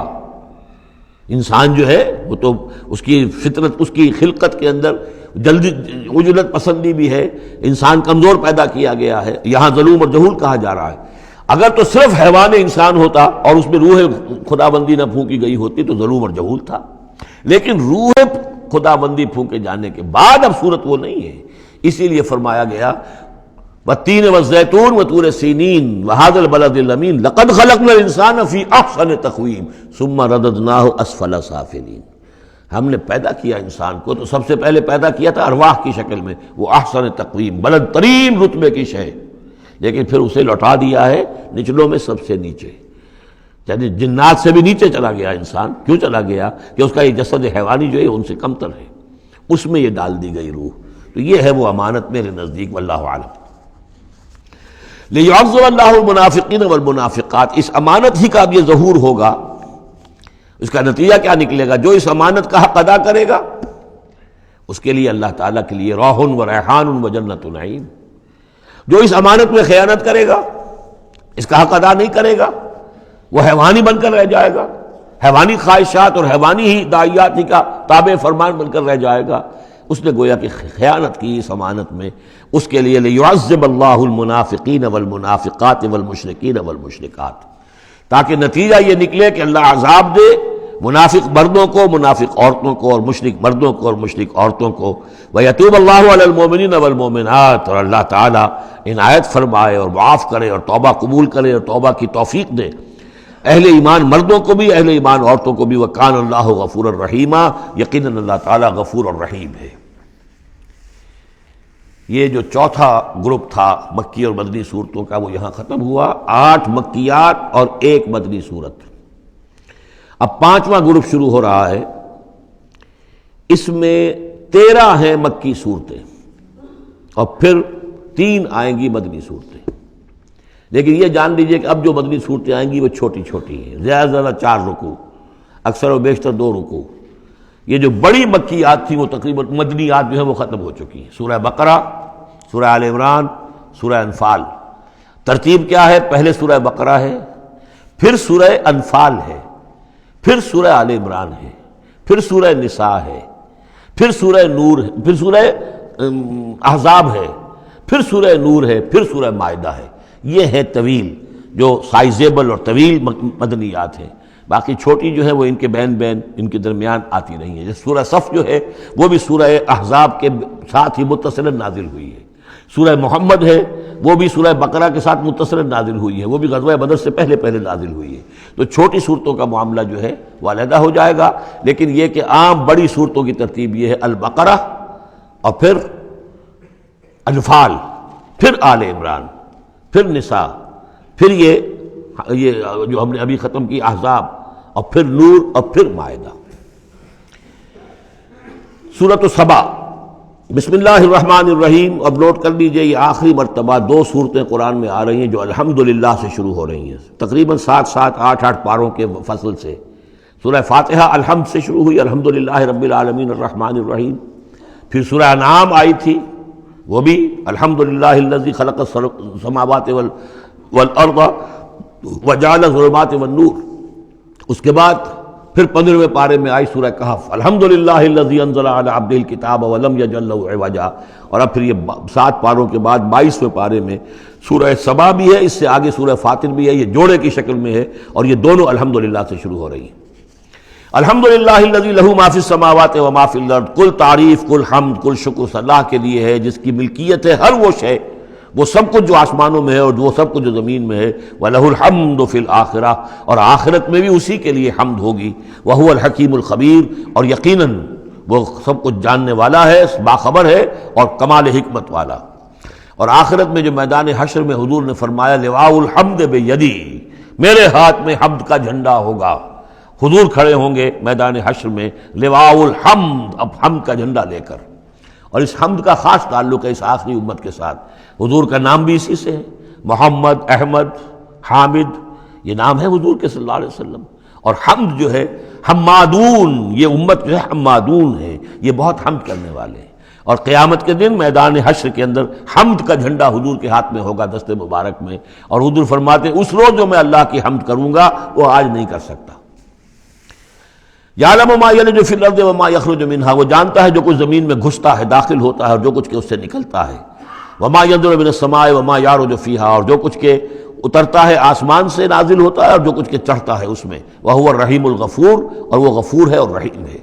انسان جو ہے وہ تو اس کی فطرت، اس کی خلقت کے اندر جلدی عجلت پسندی بھی ہے، انسان کمزور پیدا کیا گیا ہے، یہاں ظلوم اور جہول کہا جا رہا ہے۔ اگر تو صرف حیوان انسان ہوتا اور اس میں روح خداوندی نہ پھونکی گئی ہوتی تو ظلوم اور جہول تھا، لیکن روح خداوندی پھونکے جانے کے بعد اب صورت وہ نہیں ہے، اسی لیے فرمایا گیا والتین والزیتون وطور سینین وہذا البلد الامین لقد خلقنا الانسان فی احسن تقویم ثم رددناہ اسفل سافلین۔ ہم نے پیدا کیا انسان کو تو سب سے پہلے پیدا کیا تھا ارواح کی شکل میں، وہ احسن تقویم بلند ترین رتبے کی شے، لیکن پھر اسے لوٹا دیا ہے نچلوں میں سب سے نیچے، یعنی جنات سے بھی نیچے چلا گیا انسان۔ کیوں چلا گیا؟ کہ اس کا یہ جسد حیوانی جو ہے ان سے کمتر ہے، اس میں یہ ڈال دی گئی روح۔ تو یہ ہے وہ امانت میرے نزدیک، واللہ عالم۔ لِيُعَذِّبَ اللَّهُ الْمُنَافِقِينَ وَالْمُنَافِقَاتِ، اس امانت ہی کا اب یہ ظہور ہوگا۔ اس کا نتیجہ کیا نکلے گا؟ جو اس امانت کا حق ادا کرے گا اس کے لیے اللہ تعالیٰ کے لیے روح و ریحان و جنت نعیم۔ جو اس امانت میں خیانت کرے گا، اس کا حق ادا نہیں کرے گا، وہ حیوانی بن کر رہ جائے گا، حیوانی خواہشات اور حیوانی ہی داعیات ہی کا تابع فرمان بن کر رہ جائے گا۔ اس نے گویا کہ خیانت کی اس امانت میں، اس کے لیے لِيُعَذِّبَ اللَّهُ الْمُنَافِقِينَ وَالْمُنَافِقَاتِ وَالْمُشْرِكِينَ وَالْمُشْرِكَاتِ، تاکہ نتیجہ یہ نکلے کہ اللہ عذاب دے منافق مردوں کو، منافق عورتوں کو، اور مشرک مردوں کو اور مشرک عورتوں کو۔ وَيَتُوبَ اللَّهُ عَلَى الْمُؤْمِنِينَ وَالْمُؤْمِنَاتِ، اور اللہ تعالیٰ عنایت فرمائے اور معاف کرے اور توبہ قبول کرے اور توبہ کی توفیق دے اہل ایمان مردوں کو بھی، اہل ایمان عورتوں کو بھی۔ وَكَانَ اللَّهُ غَفُورًا رَحِيمًا، یقیناً اللہ تعالیٰ غفور اور رحیم ہے۔ یہ جو چوتھا گروپ تھا مکی اور مدنی صورتوں کا وہ یہاں ختم ہوا، 8 مکیات اور 1 مدنی صورت۔ اب 5واں گروپ شروع ہو رہا ہے، اس میں 13 ہیں مکی صورتیں اور پھر 3 آئیں گی مدنی صورتیں، لیکن یہ جان لیجئے کہ اب جو مدنی صورتیں آئیں گی وہ چھوٹی چھوٹی ہیں، زیادہ سے زیادہ 4 رکوع، اکثر و بیشتر 2 رکوع۔ یہ جو بڑی مکیات تھیں وہ تقریباً مدنیات جو ہیں وہ ختم ہو چکی ہیں، سورہ بقرہ، سورہ آل عمران، سورہ انفال۔ ترتیب کیا ہے؟ پہلے سورہ بقرہ ہے، پھر سورہ انفال ہے، پھر سورہ آل عمران ہے، پھر سورہ نساء ہے، پھر سورہ نور ہے، پھر سورہ احزاب ہے، پھر سورہ نور ہے، پھر سورہ مائدہ ہے۔ یہ ہے طویل، جو سائزیبل اور طویل مدنیات ہیں۔ باقی چھوٹی جو ہے وہ ان کے بین ان کے درمیان آتی رہی ہیں۔ جیسے سورہ صف جو ہے وہ بھی سورہ احزاب کے ساتھ ہی متصلاً نازل ہوئی ہے۔ سورہ محمد ہے وہ بھی سورہ بقرہ کے ساتھ متصلاً نازل ہوئی ہے، وہ بھی غزوہ بدر سے پہلے نازل ہوئی ہے۔ تو چھوٹی صورتوں کا معاملہ جو ہے وہ علیحدہ ہو جائے گا، لیکن یہ کہ عام بڑی صورتوں کی ترتیب یہ ہے البقرہ اور پھر انفال، پھر آل عمران، پھر نساء، پھر یہ جو ہم نے ابھی ختم کی احزاب، اور پھر نور اور پھر مائدہ۔ سورۃ سبا، بسم اللہ الرحمن الرحیم۔ اب نوٹ کر لیجئے یہ آخری مرتبہ 2 صورتیں قرآن میں آ رہی ہیں جو الحمدللہ سے شروع ہو رہی ہیں، تقریباً 7 8 پاروں کے فصل سے۔ سورہ فاتحہ الحمد سے شروع ہوئی، الحمدللہ رب العالمین الرحمن الرحیم۔ پھر سورہ انعام آئی تھی، وہ بھی الحمدللہ الذی خلق السماوات والارض وجعل الظلمات والنور۔ اس کے بعد پھر 15ویں پارے میں آئی سورہ کہف، الحمدللہ الذی انزل علی عبدہ الکتاب ولم یجعل لہ عوجا۔ اور اب پھر یہ 7 پاروں کے بعد 22ویں پارے میں سورہ سبا بھی ہے، اس سے آگے سورہ فاطر بھی ہے، یہ جوڑے کی شکل میں ہے، اور یہ دونوں الحمدللہ سے شروع ہو رہی ہیں۔ الحمدللہ الذی لہ ما فی السماوات و ما فی الارض، کل تعریف، کل حمد، کل شکر اللہ کے لیے ہے جس کی ملکیت ہے ہر وہ شے، وہ سب کچھ جو آسمانوں میں ہے اور وہ سب کچھ جو زمین میں ہے۔ وَلَهُ الْحَمْدُ فِي الْآخِرَةِ، اور آخرت میں بھی اسی کے لیے حمد ہوگی۔ وَهُوَ الْحَكِيمُ الْخَبِيرُ، اور یقیناً وہ سب کچھ جاننے والا ہے، باخبر ہے اور کمال حکمت والا۔ اور آخرت میں جو میدان حشر میں حضور نے فرمایا لِوَاءُ الْحَمْدِ بِيَدِي، میرے ہاتھ میں حمد کا جھنڈا ہوگا۔ حضور کھڑے ہوں گے میدان حشر میں لِوَاءُ الْحَمْدِ، اب حمد کا جھنڈا لے کر۔ اور اس حمد کا خاص تعلق ہے اس آخری امت کے ساتھ۔ حضور کا نام بھی اسی سے ہے، محمد، احمد، حامد، یہ نام ہے حضور کے صلی اللہ علیہ وسلم۔ اور حمد جو ہے حمادون، یہ امت جو ہے حمادون ہے، یہ بہت حمد کرنے والے ہیں۔ اور قیامت کے دن میدان حشر کے اندر حمد کا جھنڈا حضور کے ہاتھ میں ہوگا، دست مبارک میں، اور حضور فرماتے ہیں اس روز جو میں اللہ کی حمد کروں گا وہ آج نہیں کر سکتا۔ یعلم ما یلج فی الارض وما یخرج منہا، وہ جانتا ہے جو کچھ زمین میں گھستا ہے، داخل ہوتا ہے، اور جو کچھ کہ اس سے نکلتا ہے، وما ینزل من السماء وما یعرج فیہا، اور جو کچھ کہ اترتا ہے آسمان سے نازل ہوتا ہے اور جو کچھ کہ چڑھتا ہے اس میں، وہو الرحیم الغفور، اور وہ غفور ہے اور رحیم ہے۔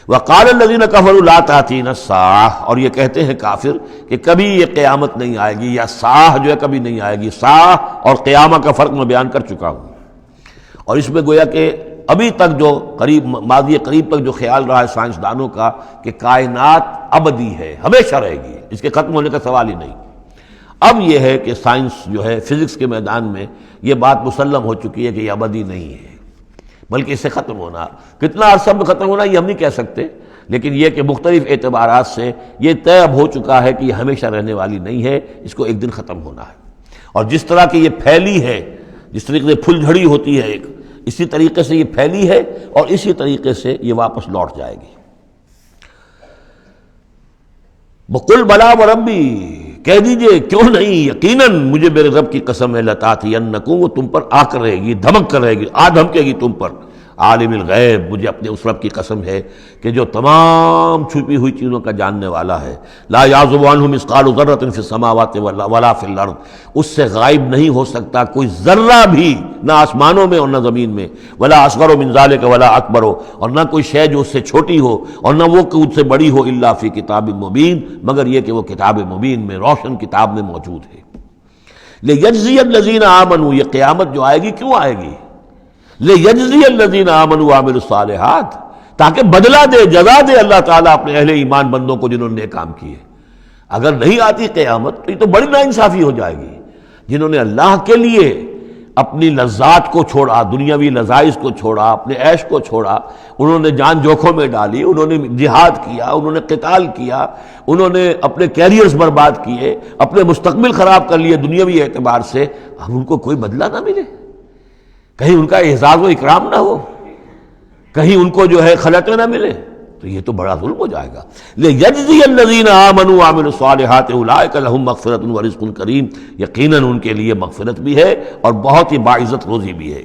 وقال الذین کفروا لا تأتینا الساعۃ، اور یہ کہتے ہیں کافر کہ کبھی یہ قیامت نہیں آئے گی، یا ساعہ جو ہے کبھی نہیں آئے گی۔ ساعہ اور قیامہ کا فرق میں بیان کر چکا ہوں، اور اس میں گویا کہ ابھی تک جو ماضی قریب تک جو خیال رہا ہے سائنسدانوں کا کہ کائنات ابدی ہے، ہمیشہ رہے گی، اس کے ختم ہونے کا سوال ہی نہیں۔ اب یہ ہے کہ سائنس جو ہے فزکس کے میدان میں یہ بات مسلم ہو چکی ہے کہ یہ ابدی نہیں ہے، بلکہ اس سے ختم ہونا، کتنا عرصہ میں ختم ہونا یہ ہم نہیں کہہ سکتے، لیکن یہ کہ مختلف اعتبارات سے یہ طے اب ہو چکا ہے کہ یہ ہمیشہ رہنے والی نہیں ہے، اس کو ایک دن ختم ہونا ہے۔ اور جس طرح کہ یہ پھیلی ہے، جس طریقے سے پھل جھڑی ہوتی ہے ایک، اسی طریقے سے یہ پھیلی ہے اور اسی طریقے سے یہ واپس لوٹ جائے گی۔ بقل بلا وربی، کہہ دیجئے کیوں نہیں، یقیناً مجھے میرے رب کی قسم ہے، لتاتینکم، وہ تم پر آ کر رہے گی، دھمک کر رہے گی، دھمکے گی تم پر۔ عالم الغیب، مجھے اپنے اس رب کی قسم ہے کہ جو تمام چھپی ہوئی چیزوں کا جاننے والا ہے۔ لا یعزب عنہ مثقال ذرۃ فی السماوات ولا فی الارض، اس سے غائب نہیں ہو سکتا کوئی ذرہ بھی، نہ آسمانوں میں اور نہ زمین میں، ولا اصغر من ذلک ولا اکبر، اور نہ کوئی شے جو اس سے چھوٹی ہو اور نہ وہ کہ اس سے بڑی ہو، الا فی کتاب مبین، مگر یہ کہ وہ کتاب مبین میں، روشن کتاب میں موجود ہے۔ لیجزی الذین آمنوا، یہ قیامت جو آئے گی کیوں آئے گی؟ لیجزی الذین آمنوا وعملوا الصالحات، تاکہ بدلہ دے، جزا دے اللہ تعالیٰ اپنے اہل ایمان بندوں کو جنہوں نے کام کیے۔ اگر نہیں آتی قیامت تو یہ تو بڑی ناانصافی ہو جائے گی۔ جنہوں نے اللہ کے لیے اپنی لذات کو چھوڑا، دنیاوی لذائذ کو چھوڑا، اپنے عیش کو چھوڑا، انہوں نے جان جوکھوں میں ڈالی، انہوں نے جہاد کیا، انہوں نے قتال کیا، انہوں نے اپنے کیریئرز برباد کیے، اپنے مستقبل خراب کر لیے دنیاوی اعتبار سے، اب ان کو کوئی بدلہ نہ ملے، کہیں ان کا اعزاز و اکرام نہ ہو، کہیں ان کو جو ہے خلعتیں نہ ملے، تو یہ تو بڑا ظلم ہو جائے گا۔ لیجزی الذین آمنوا وعملوا الصالحات اولئک لہم مغفرۃ ورزق کریم، یقیناً ان کے لیے مغفرت بھی ہے اور بہت ہی باعزت روزی بھی ہے۔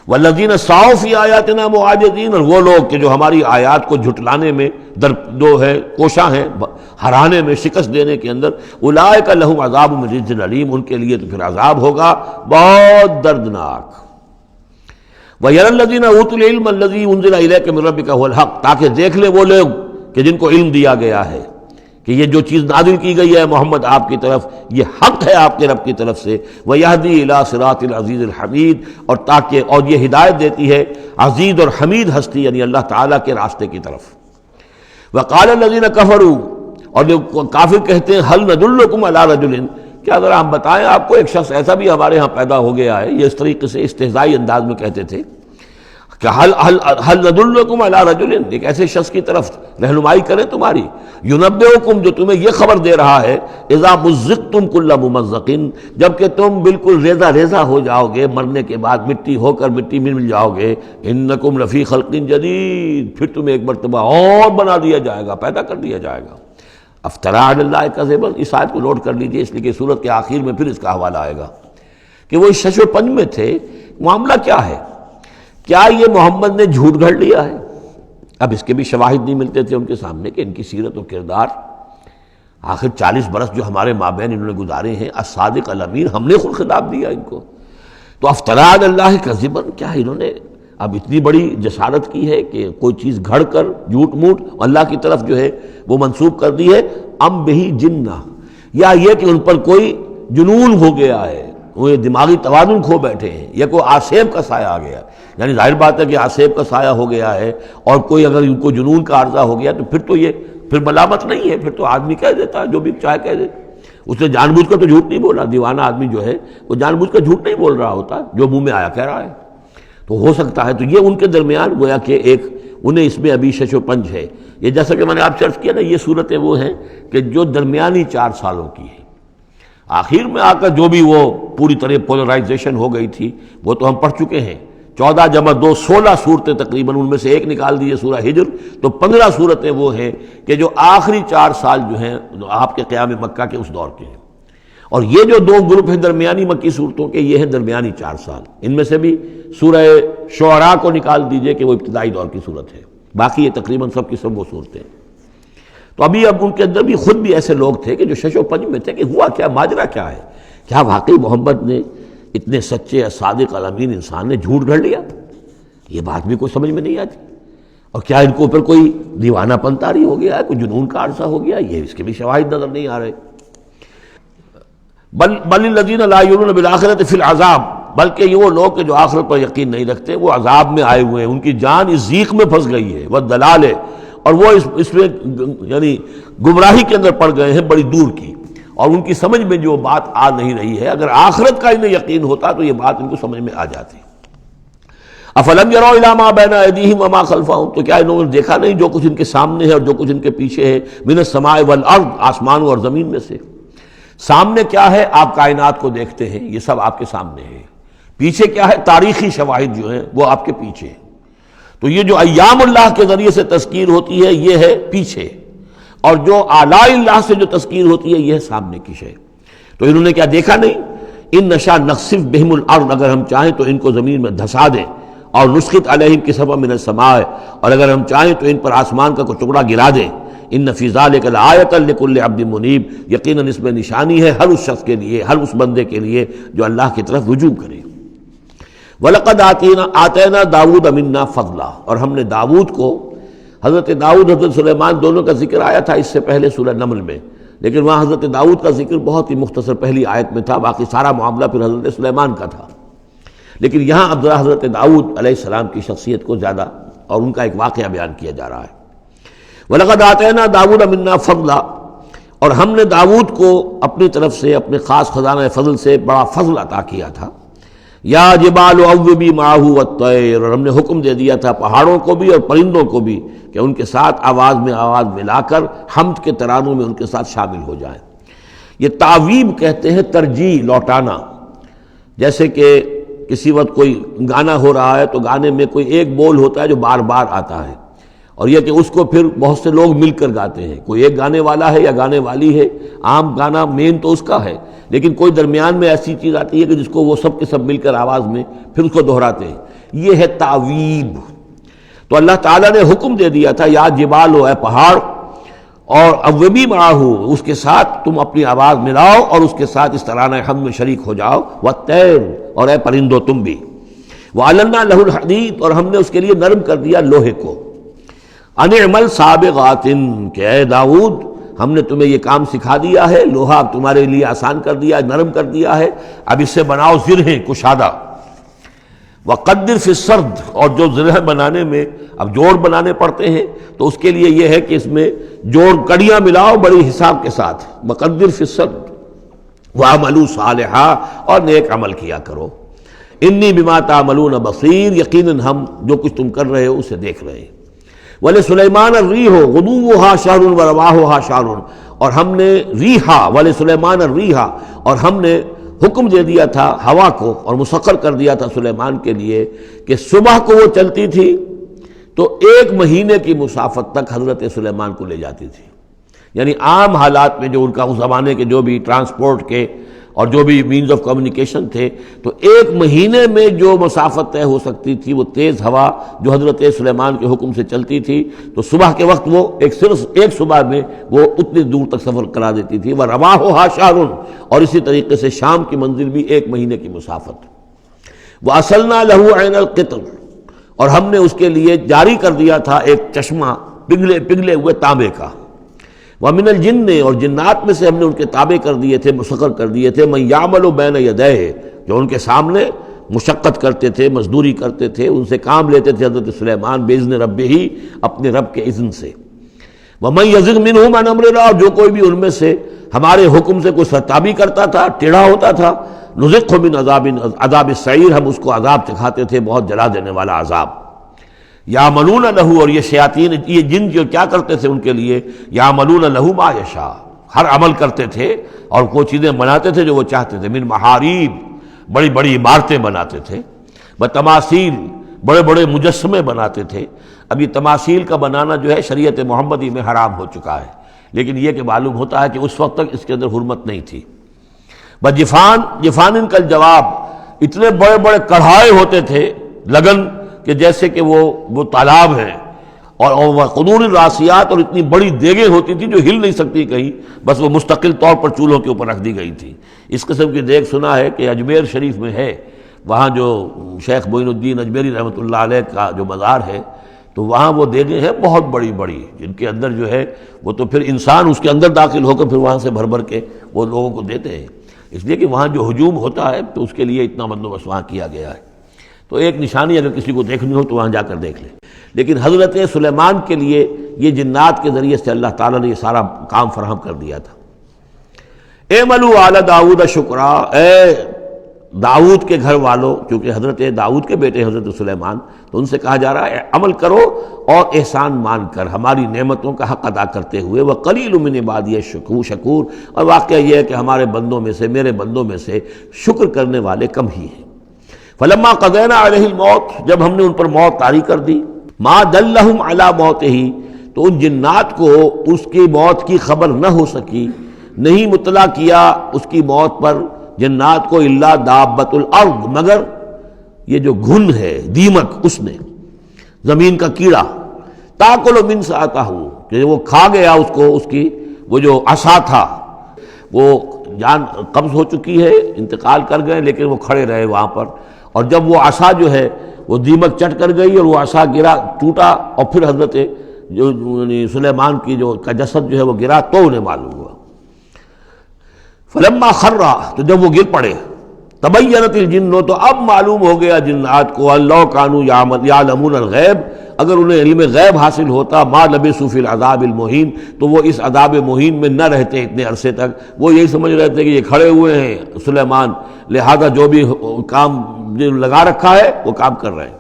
والذین سعوا فی آیاتنا معاجزین، اور وہ لوگ کہ جو ہماری آیات کو جھٹلانے میں جو ہے کوشاں ہیں، ہرانے میں، شکست دینے کے اندر، اولئک لہم عذاب من رجز علیم، ان کے لیے تو پھر عذاب ہوگا بہت دردناک۔ وَيَرَى الَّذِينَ أُوتُوا الْعِلْمَ الَّذِي أُنزِلَ إِلَيْكَ مِن رَّبِّكَ هُوَ الْحَقُّ، تاکہ دیکھ لے وہ لوگ کہ جن کو علم دیا گیا ہے کہ یہ جو چیز نازل کی گئی ہے محمد آپ کی طرف، یہ حق ہے آپ کے رب کی طرف سے۔ وَيَهْدِي إِلَىٰ صِرَاطِ الْعَزِيزِ الْحَمِيدِ، اور یہ ہدایت دیتی ہے عزیز اور حمید ہستی یعنی اللہ تعالیٰ کے راستے کی طرف۔ وَقَالَ الَّذِينَ كَفَرُوا، اور جو کافر کہتے ہیں، هَلْ نَدُلُّكُمْ عَلَىٰ رَجُلٍ، کیا ذرا ہم بتائیں آپ کو ایک شخص ایسا بھی ہمارے ہاں پیدا ہو گیا ہے، یہ اس طریقے سے استہزائی انداز میں کہتے تھے کہ هل ندلکم علی رجل، ایک ایسے شخص کی طرف رہنمائی کریں تمہاری، ینبئکم، جو تمہیں یہ خبر دے رہا ہے، اذا مزقتم کل ممزق، جب کہ تم بالکل ریزہ ریزہ ہو جاؤ گے، مرنے کے بعد مٹی ہو کر مٹی میں مل جاؤ گے، انکم لفی خلق جدید، پھر تمہیں ایک مرتبہ اور بنا دیا جائے گا، پیدا کر دیا جائے گا۔ افترا علی اللہ کذبا، اس آیت کو نوٹ کر لیجئے، اس لیے کہ سورت کے آخر میں پھر اس کا حوالہ آئے گا کہ وہ اس شش و پنج میں تھے۔ معاملہ کیا ہے؟ کیا یہ محمد نے جھوٹ گھڑ لیا ہے؟ اب اس کے بھی شواہد نہیں ملتے تھے ان کے سامنے کہ ان کی سیرت و کردار، آخر 40 برس جو ہمارے مابین انہوں نے گزارے ہیں، الصادق الامین، ہم نے خود خطاب دیا ان کو۔ تو افترا علی اللہ کذبا، کیا انہوں نے اب اتنی بڑی جسارت کی ہے کہ کوئی چیز گھڑ کر جھوٹ موٹ اللہ کی طرف جو ہے وہ منسوب کر دی ہے؟ ام بہی جنہ، یا یہ کہ ان پر کوئی جنون ہو گیا ہے، وہ دماغی توازن کھو بیٹھے ہیں، یا کوئی آسیب کا سایہ آ گیا، یعنی ظاہر بات ہے کہ آسیب کا سایہ ہو گیا ہے، اور کوئی اگر ان کو جنون کا عارضہ ہو گیا تو پھر تو یہ پھر ملامت نہیں ہے، پھر تو آدمی کہہ دیتا ہے جو بھی چاہے کہہ دے۔ اس نے جان بوجھ کر تو جھوٹ نہیں بولا، دیوانہ آدمی جو ہے وہ جان بوجھ کر جھوٹ نہیں بول رہا ہوتا، جو منہ میں آیا کہہ رہا ہے۔ تو ہو سکتا ہے تو یہ ان کے درمیان گویا کہ ایک انہیں اس میں ابھی شش و پنج ہے۔ یہ جیسا کہ میں نے آپ سے عرض کیا نا، یہ صورتیں وہ ہیں کہ جو درمیانی 4 سالوں کی ہیں، آخر میں آ کر جو بھی وہ پوری طرح پولرائزیشن ہو گئی تھی وہ تو ہم پڑھ چکے ہیں۔ 14 جمع 2 16 صورتیں تقریباً، ان میں سے ایک نکال دیجیے سورہ ہجر، تو 15 صورتیں وہ ہیں کہ جو آخری 4 سال جو ہیں آپ کے قیام مکہ کے اس دور کے ہیں، اور یہ جو 2 گروپ ہیں درمیانی مکی صورتوں کے، یہ ہیں درمیانی 4 سال۔ ان میں سے بھی سورہ شعراء کو نکال دیجئے کہ وہ ابتدائی دور کی صورت ہے، باقی یہ تقریباً سب کی سب وہ صورتیں. تو اب ان کے اندر بھی خود بھی ایسے لوگ تھے کہ جو شش و پنج میں تھے کہ ہوا کیا، ماجرا کیا ہے، کیا واقعی محمد نے اتنے سچے صادق الامین انسان نے جھوٹ گھڑ لیا؟ یہ بات بھی کوئی سمجھ میں نہیں آتی. اور کیا ان کو اوپر کوئی دیوانہ پن طاری ہو گیا ہے، کوئی جنون کا عرصہ ہو گیا؟ یہ اس کے بھی شواہد نظر نہیں آ رہے. بل الذین لا یؤمنون بالآخرۃ فی العذاب، بلکہ یہ وہ لوگ کہ جو آخرت پر یقین نہیں رکھتے وہ عذاب میں آئے ہوئے ہیں، ان کی جان اس ضیق میں پھنس گئی ہے، والضلال ہے، اور وہ اس میں یعنی گمراہی کے اندر پڑ گئے ہیں بڑی دور کی، اور ان کی سمجھ میں جو بات آ نہیں رہی ہے. اگر آخرت کا انہیں یقین ہوتا تو یہ بات ان کو سمجھ میں آ جاتی. افلم یروا الی ما بین ایدیہم وما خلفہم، تو کیا انہوں نے دیکھا نہیں جو کچھ ان کے سامنے ہے اور جو کچھ ان کے پیچھے ہے، من السماء والارض، آسمانوں اور زمین میں سے. سامنے کیا ہے؟ آپ کائنات کو دیکھتے ہیں، یہ سب آپ کے سامنے ہے. پیچھے کیا ہے؟ تاریخی شواہد جو ہیں وہ آپ کے پیچھے ہیں. تو یہ جو ایام اللہ کے ذریعے سے تذکیر ہوتی ہے یہ ہے پیچھے، اور جو آلاء اللہ سے جو تذکیر ہوتی ہے یہ ہے سامنے کی شے. تو انہوں نے کیا دیکھا نہیں؟ ان نشاء نخسف بہم الارض، اگر ہم چاہیں تو ان کو زمین میں دھسا دیں، اور نسقط علیہم کسفا من السماء، اور اگر ہم چاہیں تو ان پر آسمان کا کوئی ٹکڑا گرا دیں. ان فی ذلک لآیۃ لکل عبد منیب، یقیناً اس میں نشانی ہے ہر اس شخص کے لیے، ہر اس بندے کے لیے جو اللہ کی طرف رجوع کرے. وَلَقَدْ آتَيْنَا دَاوُودَ مِنَّا فَضْلًا، اور ہم نے داؤد کو، حضرت داؤد حضرت سلیمان دونوں کا ذکر آیا تھا اس سے پہلے سورہ نمل میں، لیکن وہاں حضرت داؤد کا ذکر بہت ہی مختصر پہلی آیت میں تھا، باقی سارا معاملہ پھر حضرت سلیمان کا تھا. لیکن یہاں اب ذرا حضرت داؤد علیہ السلام کی شخصیت کو زیادہ اور ان کا ایک واقعہ بیان کیا جا رہا ہے. وَلَقَدْ آتَيْنَا دَاوُودَ مِنَّا فَضْلًا، اور ہم نے داؤد کو اپنی طرف سے اپنے خاص خزانہ فضل سے بڑا فضل عطا کیا تھا. یا جبال اوبی معہ والطیر، اور ہم نے حکم دے دیا تھا پہاڑوں کو بھی اور پرندوں کو بھی کہ ان کے ساتھ آواز میں آواز ملا کر حمد کے ترانوں میں ان کے ساتھ شامل ہو جائیں. یہ تعویب کہتے ہیں ترجیح، لوٹانا. جیسے کہ کسی وقت کوئی گانا ہو رہا ہے تو گانے میں کوئی ایک بول ہوتا ہے جو بار بار آتا ہے، اور یہ کہ اس کو پھر بہت سے لوگ مل کر گاتے ہیں. کوئی ایک گانے والا ہے یا گانے والی ہے، عام گانا مین تو اس کا ہے، لیکن کوئی درمیان میں ایسی چیز آتی ہے کہ جس کو وہ سب کے سب مل کر آواز میں پھر اس کو دہراتے ہیں. یہ ہے تعویب. تو اللہ تعالیٰ نے حکم دے دیا تھا یا جبال ہو، اے پہاڑ، اور اوبی معہ، اس کے ساتھ تم اپنی آواز ملاؤ اور اس کے ساتھ اس ترانہ حمد میں شریک ہو جاؤ. والطیر، اور اے پرندو تم بھی. وَعَلَنَّا لَهُ الْحَدِيدَ، اور ہم نے اس کے لیے نرم کر دیا لوہے کو. ان اعمل سابغات، کہ اے داؤد ہم نے تمہیں یہ کام سکھا دیا ہے، لوہا تمہارے لیے آسان کر دیا، نرم کر دیا ہے، اب اس سے بناؤ زرہیں کشادہ. وقدر فی السرد، اور جو زرہ بنانے میں اب جوڑ بنانے پڑتے ہیں تو اس کے لیے یہ ہے کہ اس میں جوڑ کڑیاں ملاؤ بڑی حساب کے ساتھ. وقدر فی السرد وعملوا صالحا، اور نیک عمل کیا کرو. انی بما تعملون بصیر، یقیناً ہم جو کچھ تم کر رہے ہو اسے دیکھ رہے ہیں. وَلِسُلَيْمَانَ الرِّيحُ غُدُوُّهَا شَهْرٌ وَرَوَاحُهَا شَهْرٌ، اور ہم نے ریحا، وَلِسُلَيْمَانَ الرِّيحَ، اور ہم نے حکم دے دیا تھا ہوا کو اور مسخر کر دیا تھا سلیمان کے لیے کہ صبح کو وہ چلتی تھی تو 1 مہینے کی مسافت تک حضرت سلیمان کو لے جاتی تھی. یعنی عام حالات میں جو ان کا اس زمانے کے جو بھی ٹرانسپورٹ کے اور جو بھی مینز آف کمیونیکیشن تھے، تو 1 مہینے میں جو مسافت طے ہو سکتی تھی وہ تیز ہوا جو حضرت سلیمان کے حکم سے چلتی تھی تو صبح کے وقت وہ صرف ایک صبح میں وہ اتنی دور تک سفر کرا دیتی تھی. وَرَوَاحُهَا شَهْرٌ، اور اسی طریقے سے شام کی منزل بھی 1 مہینے کی مسافت. وَأَصَلْنَا لَهُ عَيْنَ الْقِطْرِ، اور ہم نے اس کے لیے جاری کر دیا تھا ایک چشمہ پگھلے ہوئے تانبے کا. وَمِنَ الْجِنِّ، اور جنات میں سے ہم نے ان کے تابع کر دیے تھے، مسخر کر دیے تھے، مَن يَعْمَلُ بَيْنَ يَدَيْهِ، جو ان کے سامنے مشقت کرتے تھے، مزدوری کرتے تھے، ان سے کام لیتے تھے حضرت سلیمان بِإِذْنِ رَبِّهِ، اپنے رب کے اذن سے. وَمَن يَزِغْ مِنْهُمْ عَنْ أَمْرِنَا، اور جو کوئی بھی ان میں سے ہمارے حکم سے کوئی سرتابی کرتا تھا، ٹیڑھا ہوتا تھا، نُذِقْهُ مِنْ عَذَابِ السَّعِيرِ، ہم اس کو عذاب چکھاتے تھے، بہت جلا دینے والا عذاب. یعملون لہ، اور یہ شیاطین، یہ جن جو کیا کرتے تھے ان کے لیے، یعملون لہ ما یشاء، ہر عمل کرتے تھے اور وہ چیزیں بناتے تھے جو وہ چاہتے تھے. من محاریب، بڑی بڑی عمارتیں بناتے تھے. بتماثیل، بڑے بڑے مجسمے بناتے تھے. اب یہ تماثیل کا بنانا جو ہے شریعت محمدی میں حرام ہو چکا ہے، لیکن یہ کہ معلوم ہوتا ہے کہ اس وقت تک اس کے اندر حرمت نہیں تھی. جفان کا جواب، اتنے بڑے بڑے کڑھائے ہوتے تھے لگن کہ جیسے کہ وہ تالاب ہیں، اور قدور الراسیات، اور اتنی بڑی دیگیں ہوتی تھی جو ہل نہیں سکتی کہیں، بس وہ مستقل طور پر چولہوں کے اوپر رکھ دی گئی تھی۔ اس قسم کی دیگ سنا ہے کہ اجمیر شریف میں ہے، وہاں جو شیخ معین الدین اجمیری رحمۃ اللہ علیہ کا جو مزار ہے، تو وہاں وہ دیگیں ہیں بہت بڑی بڑی، جن کے اندر جو ہے وہ تو پھر انسان اس کے اندر داخل ہو کر پھر وہاں سے بھر بھر کے وہ لوگوں کو دیتے ہیں، اس لیے کہ وہاں جو ہجوم ہوتا ہے تو اس کے لیے اتنا بندوبست وہاں کیا گیا ہے۔ تو ایک نشانی اگر کسی کو دیکھنی ہو تو وہاں جا کر دیکھ لے۔ لیکن حضرت سلیمان کے لیے یہ جنات کے ذریعے سے اللہ تعالیٰ نے یہ سارا کام فراہم کر دیا تھا۔ اعملوا آل داؤد شکرا، اے داؤد کے گھر والوں، کیونکہ حضرت داؤد کے بیٹے حضرت سلیمان، تو ان سے کہا جا رہا ہے عمل کرو اور احسان مان کر ہماری نعمتوں کا حق ادا کرتے ہوئے، وقلیل من عبادی شکور، اور واقعہ یہ ہے کہ ہمارے بندوں میں سے، میرے بندوں میں سے شکر کرنے والے کم ہی ہیں۔ فلما قضینا علیہ الموت، جب ہم نے ان پر موت طاری کر دی، ما دلہم علی موتہ، تو ان جنات کو اس کی موت کی خبر نہ ہو سکی، نہیں مطلع کیا اس کی موت پر جنات کو، الا دابۃ الارض، مگر یہ جو گھن ہے دیمک، اس نے، زمین کا کیڑا، تاکل من سأتہ، کہ وہ کھا گیا اس کو، اس کی وہ جو عصا تھا، وہ جان قبض ہو چکی ہے، انتقال کر گئے، لیکن وہ کھڑے رہے وہاں پر، اور جب وہ عصا جو ہے وہ دیمک چٹ کر گئی اور وہ عصا گرا، ٹوٹا، اور پھر حضرت جو سلیمان کی جو کا جسد جو ہے وہ گرا، تو انہیں معلوم ہوا۔ فلما خرّا، تو جب وہ گر پڑے، تبینت الجن، تو اب معلوم ہو گیا جنات کو، اللہ کانوا یعلمون الغیب، اگر انہیں علم غیب حاصل ہوتا، ما لبثوا فی العذاب المہین، تو وہ اس عذاب مہین میں نہ رہتے اتنے عرصے تک۔ وہ یہی سمجھ رہے تھے کہ یہ کھڑے ہوئے ہیں سلیمان، لہذا جو بھی کام لگا رکھا ہے وہ کام کر رہے ہیں۔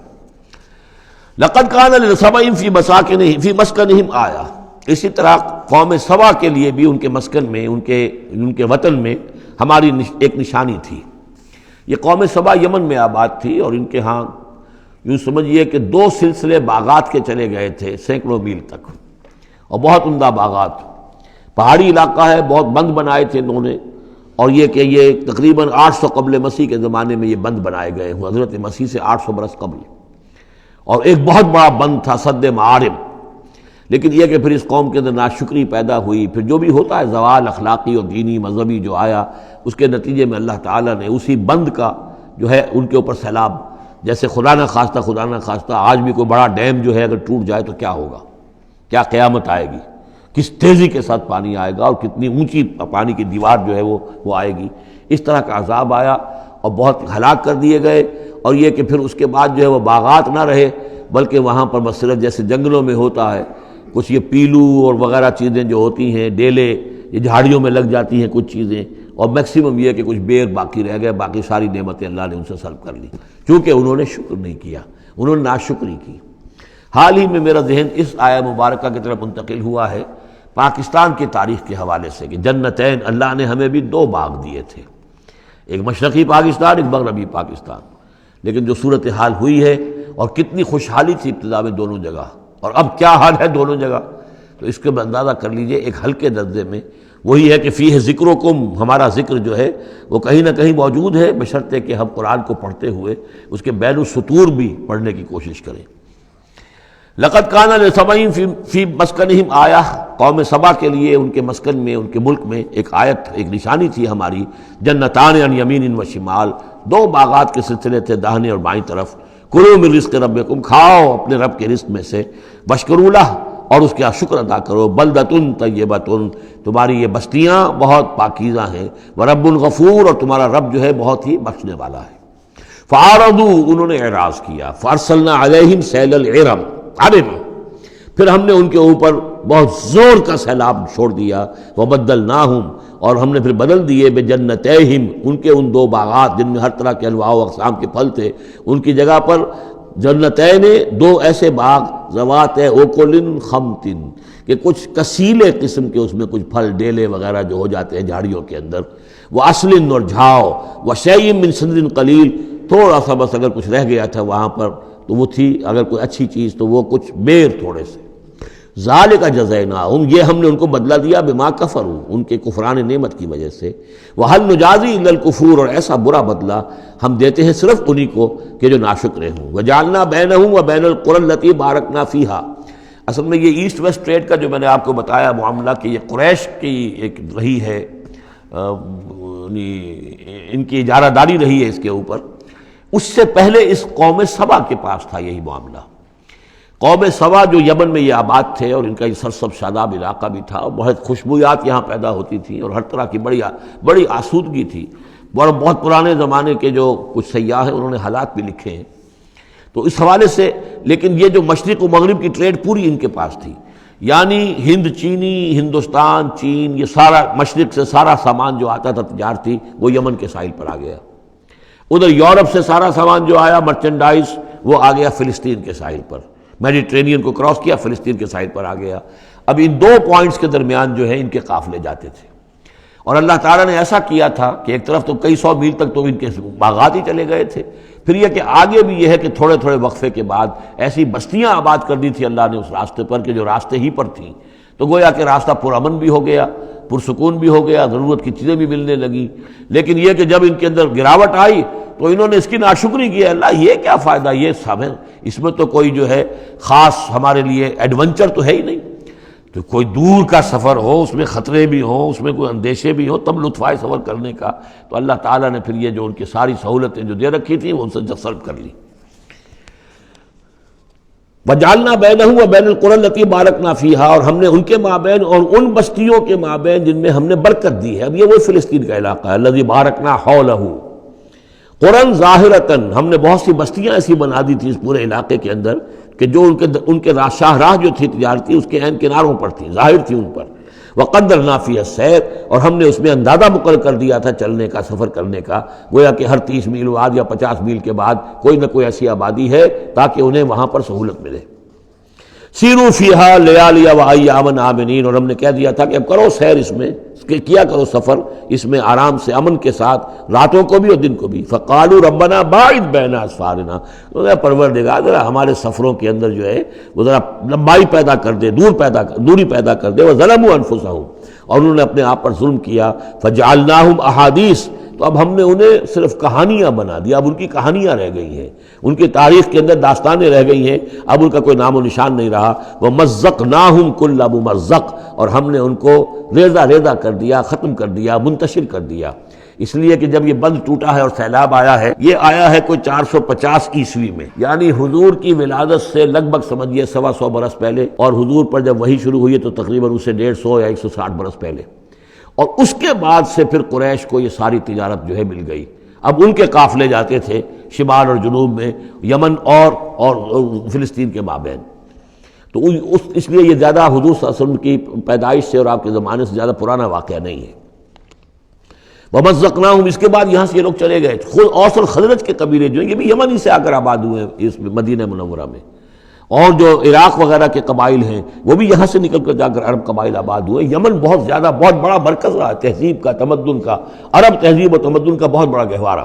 لقد کان لسبأ فی مسکنہم آیہ، اسی طرح قوم سبا کے لیے بھی ان کے مسکن میں، ان کے وطن میں ہماری ایک نشانی تھی۔ یہ قوم سبا یمن میں آباد تھی، اور ان کے ہاں یوں سمجھیے کہ 2 سلسلے باغات کے چلے گئے تھے سینکڑوں میل تک، اور بہت عمدہ باغات، پہاڑی علاقہ ہے، بہت بند بنائے تھے انہوں نے، اور یہ کہ یہ تقریباً 800 قبل مسیح کے زمانے میں یہ بند بنائے گئے ہوں، حضرت مسیح سے 800 برس قبل، اور ایک بہت بڑا بند تھا سد معارم۔ لیکن یہ کہ پھر اس قوم کے اندر ناشکری پیدا ہوئی، پھر جو بھی ہوتا ہے زوال اخلاقی اور دینی مذہبی جو آیا، اس کے نتیجے میں اللہ تعالیٰ نے اسی بند کا جو ہے ان کے اوپر سیلاب، جیسے خدا نہ خواستہ آج بھی کوئی بڑا ڈیم جو ہے اگر ٹوٹ جائے تو کیا ہوگا، کیا قیامت آئے گی، کس تیزی کے ساتھ پانی آئے گا، اور کتنی اونچی پانی کی دیوار جو ہے وہ آئے گی، اس طرح کا عذاب آیا اور بہت ہلاک کر دیے گئے۔ اور یہ کہ پھر اس کے بعد جو ہے وہ باغات نہ رہے، بلکہ وہاں پر بس صرف جیسے جنگلوں میں ہوتا ہے کچھ یہ پیلو اور وغیرہ چیزیں جو ہوتی ہیں، ڈیلے، یہ جھاڑیوں میں لگ جاتی ہیں کچھ چیزیں، اور میکسیمم یہ کہ کچھ بیر باقی رہ گئے، باقی ساری نعمتیں اللہ نے ان سے سلب کر لی، کیونکہ انہوں نے شکر نہیں کیا، انہوں نے ناشکری کی۔ حال ہی میں میرا ذہن اس آیہ مبارکہ کی طرف منتقل ہوا ہے پاکستان کی تاریخ کے حوالے سے، کہ جنتین، اللہ نے ہمیں بھی 2 باغ دیے تھے، ایک مشرقی پاکستان، ایک مغربی پاکستان، لیکن جو صورتحال ہوئی ہے اور کتنی خوشحالی تھی ابتدا میں دونوں جگہ، اور اب کیا حال ہے دونوں جگہ، تو اس کے اندازہ کر لیجئے ایک ہلکے درجے میں وہی ہے کہ فیہ ذکرکم، ہمارا ذکر جو ہے وہ کہیں نہ کہیں موجود ہے، بشرطے کہ ہم قرآن کو پڑھتے ہوئے اس کے بین السطور بھی پڑھنے کی کوشش کریں۔ لقد کان لسبأ فی مسکنہم آیہ، قوم سبا کے لیے ان کے مسکن میں، ان کے ملک میں ایک آیت، ایک نشانی تھی ہماری، جنتان عن یمین و شمال، 2 باغات کے سلسلے تھے داہنے اور بائیں طرف، کلوا من رزق ربکم، کھاؤ اپنے رب کے رزق میں سے، واشکروا لہ، اور اس کا شکر ادا کرو، بلدۃ طیبۃ، تمہاری یہ بستیاں بہت پاکیزہ ہیں، ورب غفور، اور تمہارا رب جو ہے بہت ہی بخشنے والا ہے۔ فاعرضوا، انہوں نے اعراض کیا، فارسلنا علیہم سیل العرم، پھر ہم نے ان کے اوپر بہت زور کا سیلاب چھوڑ دیا، وبدلناہم، اور ہم نے پھر بدل دیے، بجنتیہم، ان کے ان 2 باغات جن میں ہر طرح کے انواع و اقسام کے پھل تھے، ان کی جگہ پر جنتین، 2 ایسے باغ، ذوات اکل خمط، کہ کچھ کسیلے قسم کے اس میں کچھ پھل، ڈیلے وغیرہ جو ہو جاتے ہیں جھاڑیوں کے اندر، وہ اصل، اور جھاؤ، وشیء من سدر قلیل، تھوڑا سا بس اگر کچھ رہ گیا تھا وہاں پر تو وہ تھی اگر کوئی اچھی چیز تو وہ کچھ بیر تھوڑے سے۔ ذالک جزیناہم، یہ ہم نے ان کو بدلہ دیا، بما کفروا، ان کے کفران نعمت کی وجہ سے، وہل نجازی الا الکفور، اور ایسا برا بدلہ ہم دیتے ہیں صرف انہی کو کہ جو ناشکرے ہوں۔ وجعلنا بینہم وبین القری التی بارکنا فیہا، اصل میں یہ ایسٹ ویسٹ ٹریڈ کا جو میں نے آپ کو بتایا معاملہ کہ یہ قریش کی ایک رہی ہے، ان کی اجارہ داری رہی ہے اس کے اوپر، اس سے پہلے اس قوم سبا کے پاس تھا یہی معاملہ۔ قوم سبا جو یمن میں یہ آباد تھے اور ان کا یہ سرسب شاداب علاقہ بھی تھا، بہت خوشبویات یہاں پیدا ہوتی تھیں اور ہر طرح کی بڑی آسودگی تھی۔ بہت پرانے زمانے کے جو کچھ سیاح ہیں انہوں نے حالات بھی لکھے ہیں، تو اس حوالے سے لیکن یہ جو مشرق و مغرب کی ٹریڈ پوری ان کے پاس تھی، یعنی ہند چینی، ہندوستان چین، یہ سارا مشرق سے سارا سامان جو آتا تھا تجارتی وہ یمن کے ساحل پر آ گیا۔ ادھر یورپ سے سارا سامان جو آیا مرچنڈائز وہ آ گیا فلسطین کے ساحل پر، میڈیٹرینین کو کراس کیا فلسطین کے ساحل پر آ گیا۔ اب ان دو پوائنٹس کے درمیان جو ہے ان کے قافلے جاتے تھے، اور اللہ تعالیٰ نے ایسا کیا تھا کہ ایک طرف تو کئی سو میل تک تو ان کے باغات ہی چلے گئے تھے، پھر یہ کہ آگے بھی یہ ہے کہ تھوڑے تھوڑے وقفے کے بعد ایسی بستیاں آباد کر دی تھی اللہ نے اس راستے پر کہ جو راستے ہی پر تھیں، تو گویا کہ راستہ پرامن بھی ہو گیا، پرسکون بھی ہو گیا، ضرورت کی چیزیں بھی ملنے لگیں۔ لیکن یہ کہ جب ان کے اندر گراوٹ آئی تو انہوں نے اس کی ناشکری کی، اللہ یہ کیا فائدہ، یہ سب ہے اس میں تو کوئی جو ہے خاص ہمارے لیے ایڈونچر تو ہے ہی نہیں، تو کوئی دور کا سفر ہو اس میں خطرے بھی ہوں، اس میں کوئی اندیشے بھی ہوں، تب لطف آئے سفر کرنے کا۔ تو اللہ تعالیٰ نے پھر یہ جو ان کی ساری سہولتیں جو دے رکھی تھیں وہ ان سے جسد کر لی۔ وَجَعَلْنَا بَيْنَهُ وَبَيْنَ الْقُرَى الَّتِي بَارَكْنَا فِيهَا، اور ہم نے ان کے مابین اور ان بستیوں کے مابین جن میں ہم نے برکت دی ہے، اب یہ وہ فلسطین کا علاقہ ہے، الَّذِي بَارَكْنَا حَوْلَهُ قُرًى ظَاهِرَةً، ہم نے بہت سی بستیاں ایسی بنا دی تھی اس پورے علاقے کے اندر کہ جو ان کے شاہراہ جو تھی تجارتی اس کے عین کناروں پر تھی، ظاہر تھی ان پر۔ وَقَدَّرْنَا فِيهَا السَّيْرَ، اور ہم نے اس میں اندازہ مقرر کر دیا تھا چلنے کا، سفر کرنے کا، گویا کہ ہر 30 میل بعد یا 50 میل کے بعد کوئی نہ کوئی ایسی آبادی ہے تاکہ انہیں وہاں پر سہولت ملے۔ سیروا فیہا لیالی وایاما آمنین، اور ہم نے کہہ دیا تھا کہ اب کرو سیر اس میں، کیا کرو سفر اس میں آرام سے امن کے ساتھ، راتوں کو بھی اور دن کو بھی۔ فقالوا ربنا باعد بین اسفارنا، پروردگار ذرا ہمارے سفروں کے اندر جو ہے وہ ذرا لمبائی پیدا کر دے، دوری پیدا کر دے۔ وظلموا انفسہم، اور انہوں نے اپنے آپ پر ظلم کیا۔ فجعلناہم احادیث، تو اب ہم نے انہیں صرف کہانیاں بنا دیا، اب ان کی کہانیاں رہ گئی ہیں، ان کی تاریخ کے اندر داستانیں رہ گئی ہیں، اب ان کا کوئی نام و نشان نہیں رہا۔ وَمَزَّقْنَاهُمْ كُلَّ مُمَزَّقٍ، اور ہم نے ان کو ریزہ ریزہ کر دیا، ختم کر دیا، منتشر کر دیا، اس لیے کہ جب یہ بند ٹوٹا ہے اور سیلاب آیا ہے، یہ آیا ہے کوئی 450 عیسوی میں، یعنی حضور کی ولادت سے لگ بھگ سمجھیے 125 برس پہلے، اور حضور پر جب وحی شروع ہوئی تو تقریباً اسے 150 یا 160 برس پہلے، اور اس کے بعد سے پھر قریش کو یہ ساری تجارت جو ہے مل گئی۔ اب ان کے قافلے جاتے تھے شمال اور جنوب میں، یمن اور فلسطین کے مابین، تو اس لیے یہ زیادہ حضور صلی اللہ علیہ وسلم کی پیدائش سے اور آپ کے زمانے سے زیادہ پرانا واقعہ نہیں ہے۔ وَمَزَّقْنَاهُمْ، اس کے بعد یہاں سے یہ لوگ چلے گئے، خود اوس اور خزرج کے قبیلے جو ہیں یہ بھی یمن ہی سے آ کر آباد ہوئے ہیں اس مدینہ منورہ میں، اور جو عراق وغیرہ کے قبائل ہیں وہ بھی یہاں سے نکل کر جا کر عرب قبائل آباد ہوئے۔ یمن بہت بڑا مرکز رہا تہذیب کا، تمدن کا، عرب تہذیب و تمدن کا بہت بڑا گہوارہ۔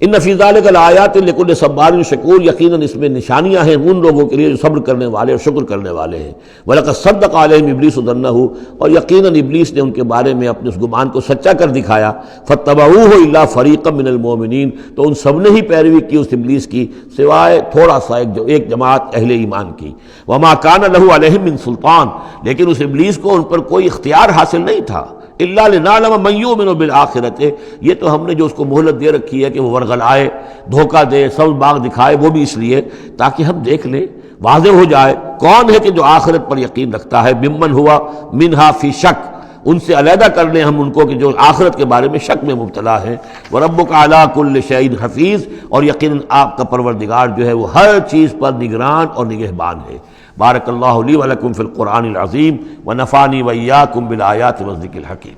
ان فی ذلک لآیات لکل صبار شکور، یقیناً اس میں نشانیاں ہیں ان لوگوں کے لیے جو صبر کرنے والے اور شکر کرنے والے ہیں۔ وَلَقَدْ صَدَّقَ عَلَيْهِمْ إِبْلِيسُ ظَنَّهُ، اور یقیناً ابلیس نے ان کے بارے میں اپنے اس گمان کو سچا کر دکھایا۔ فَاتَّبَعُوهُ إِلَّا فَرِيقًا مِّنَ الْمُؤْمِنِينَ، تو ان سب نے ہی پیروی کی اس ابلیس کی سوائے تھوڑا سا ایک جماعت اہل ایمان کی۔ وَمَا كَانَ لَهُ عَلَيْهِمْ مِّن سُلطان، لیکن اس ابلیس کو ان پر کوئی اختیار حاصل نہیں تھا۔ الا لنعلم من یؤمن بالآخرۃ، یہ تو ہم نے جو اس کو مہلت دے رکھی ہے کہ وہ ورغلائے، دھوکہ دے، سبز باغ دکھائے، وہ بھی اس لیے تاکہ ہم دیکھ لیں، واضح ہو جائے کون ہے کہ جو آخرت پر یقین رکھتا ہے، ممن ہوا منہا فی شک، ان سے علیحدہ کر لیں ہم ان کو کہ جو آخرت کے بارے میں شک میں مبتلا ہے۔ وَرَبُّكَ عَلَىٰ كُلِّ شَيْءٍ حَفِيظٌ، اور یقیناً آپ کا پروردگار جو ہے وہ ہر چیز پر نگران اور نگہبان ہے۔ بارک اللہ لی ولکم فی القرآن العظیم ونفعنی وإیاکم بالآیات والذکر الحکیم۔